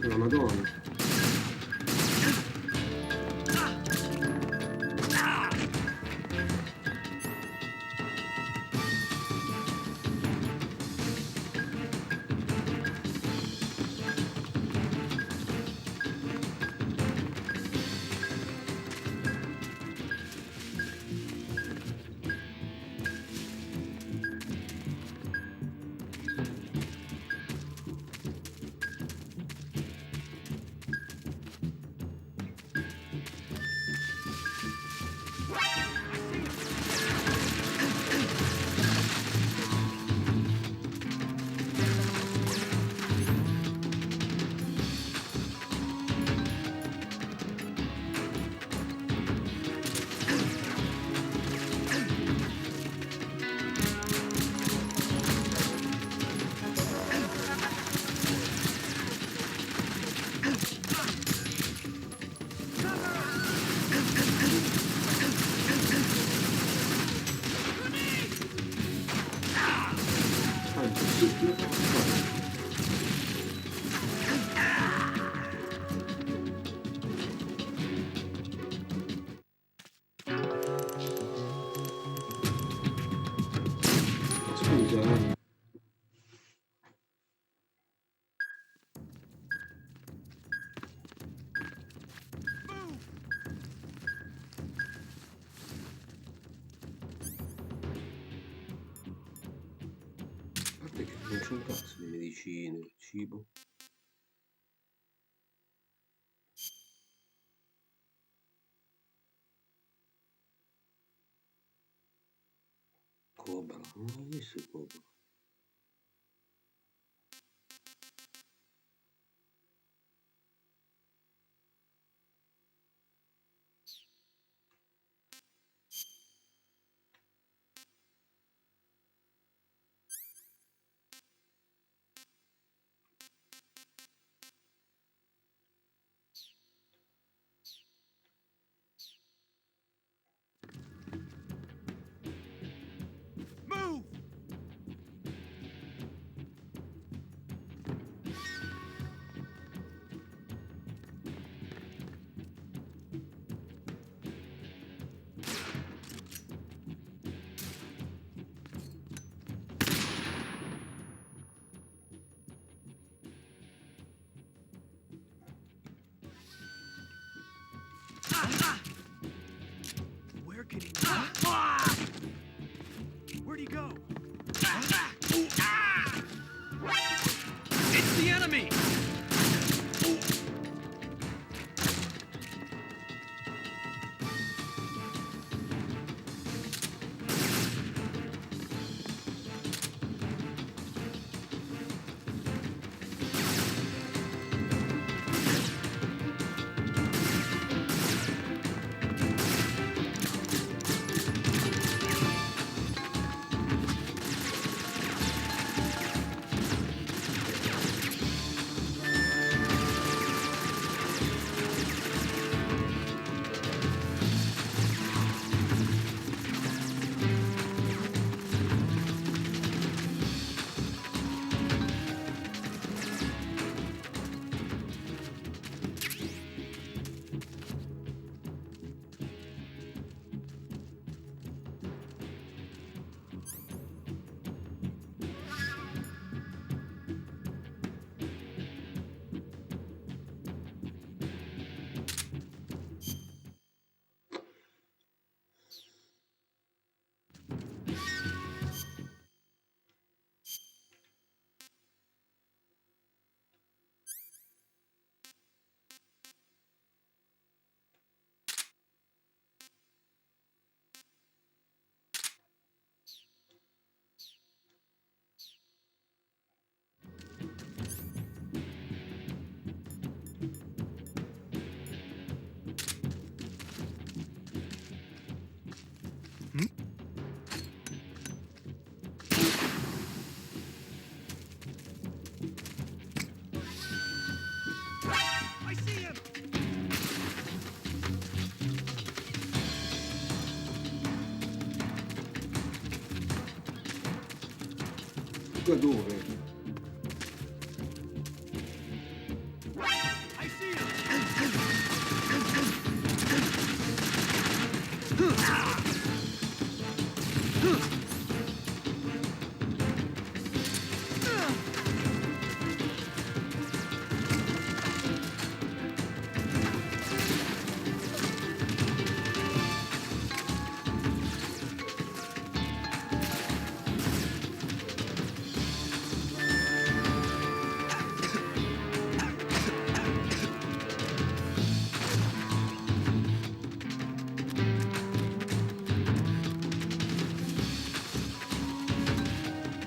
La Madonna. Scusa, a parte che non c'è un cazzo di medicine, cibo. Cobra, non ho visto il cobra. Move! Where could he go? Where'd he go? It's the enemy! I see him! Da dove? I see him!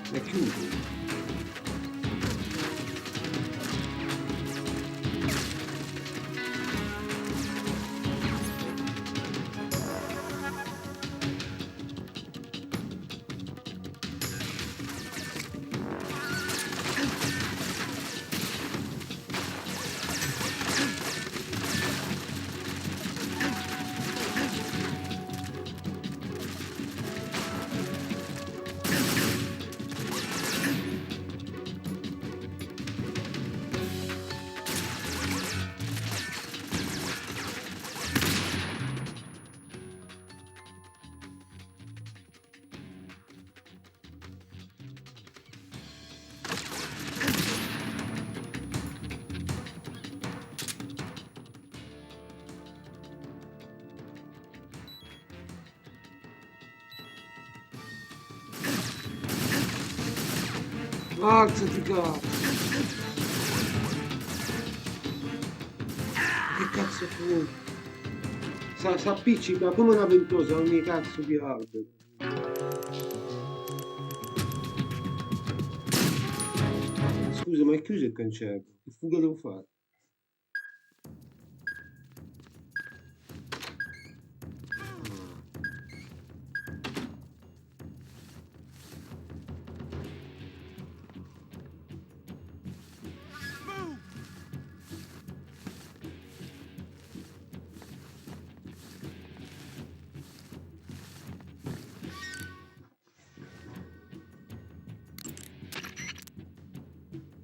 È chiuso. Alzati, cazzo! Che cazzo fu? S'appiccica come una ventosa a ogni cazzo di albero. Scusa, ma è chiuso il cancello? Che fuga devo fare?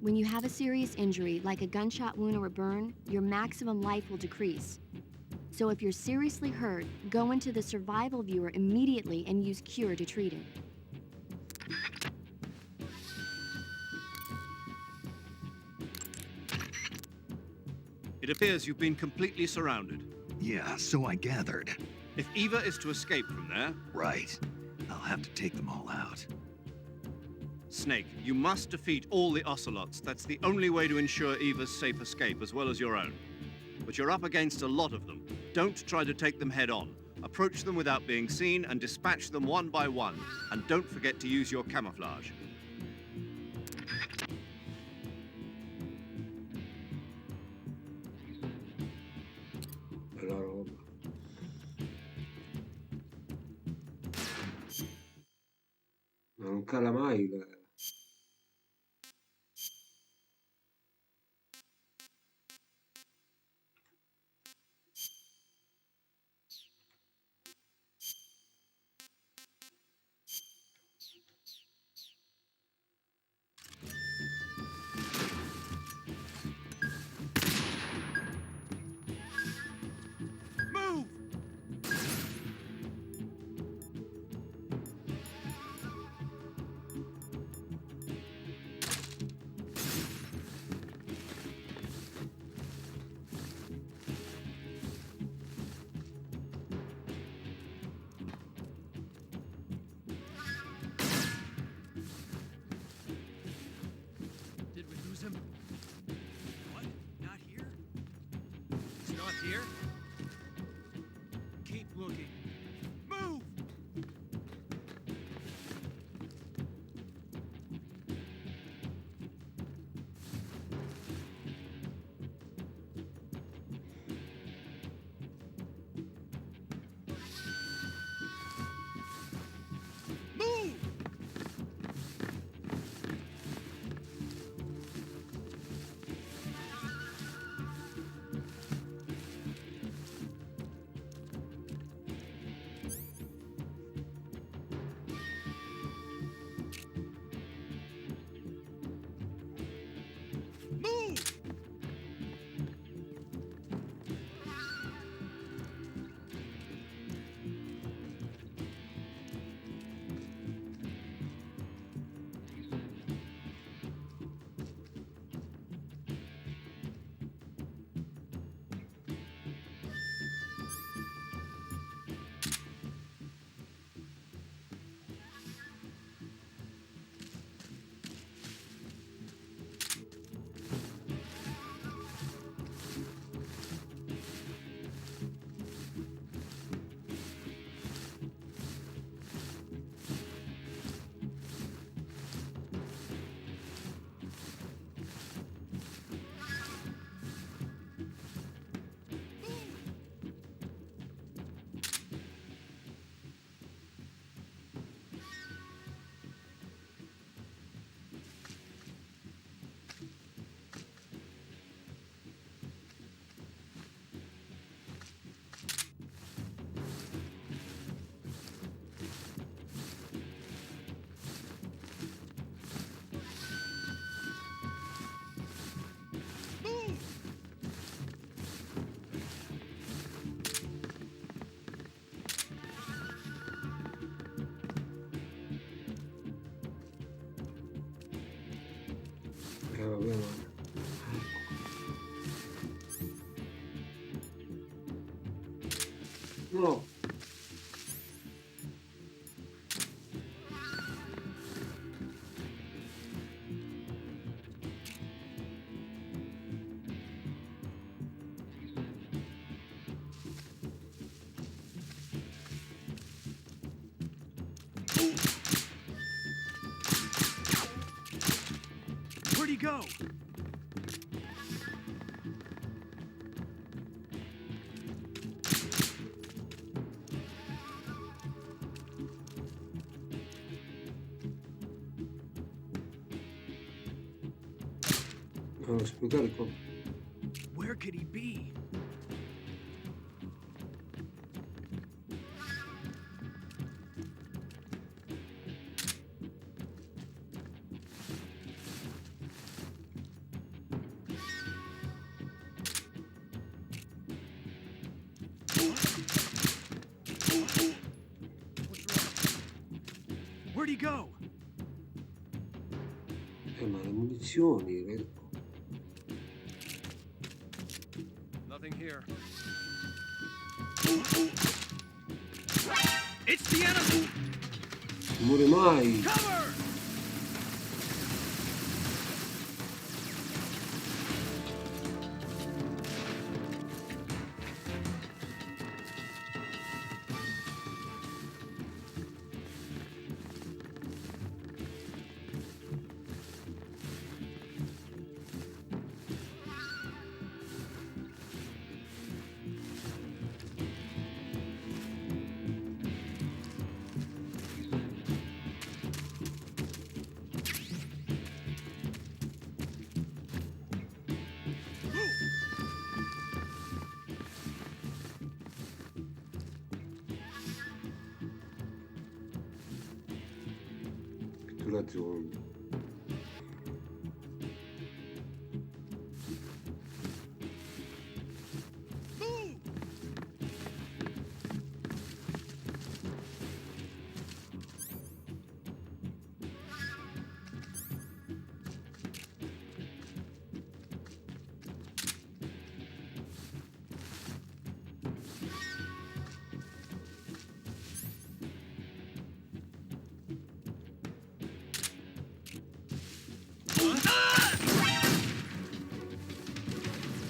When you have a serious injury, like a gunshot wound or a burn, your maximum life will decrease. So if you're seriously hurt, go into the survival viewer immediately and use cure to treat it. It appears you've been completely surrounded. Yeah, so I gathered. If Eva is to escape from there... Right. I'll have to take them all out. Snake, you must defeat all the ocelots. That's the only way to ensure Eva's safe escape, as well as your own. But you're up against a lot of them. Don't try to take them head on. Approach them without being seen and dispatch them one by one. And don't forget to use your camouflage. Bella roba. Ma non cala mai il... Move! Did we lose him? What? Not here? He's not here? Keep looking. Move! Move! Move! Vabbè, ma... No! Where'd he go? Devo spiegare come. Where could he be? Where'd he go? Ma le munizioni, Nothing here. It's the enemy! Non muore mai. Cover! Catturazione.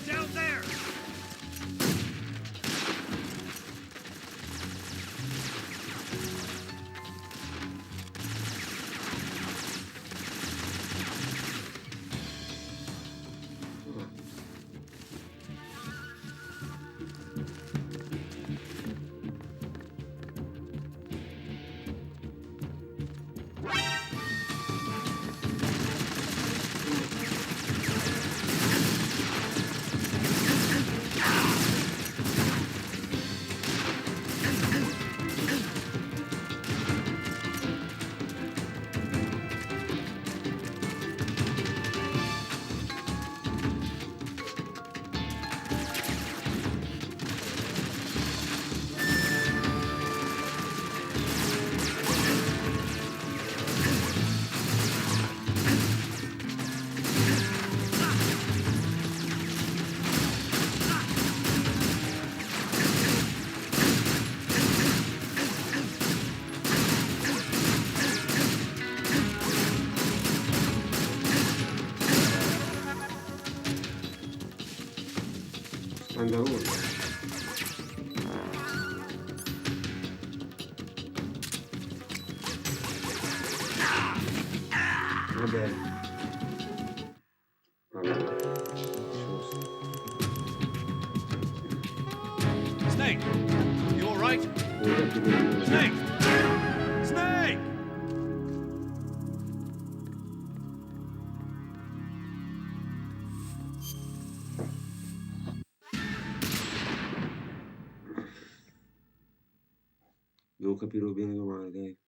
Down there! Scandaloso. Vabbè. Allora. Snake! You alright? Snake! Snake! Devo capirlo bene domani, dai.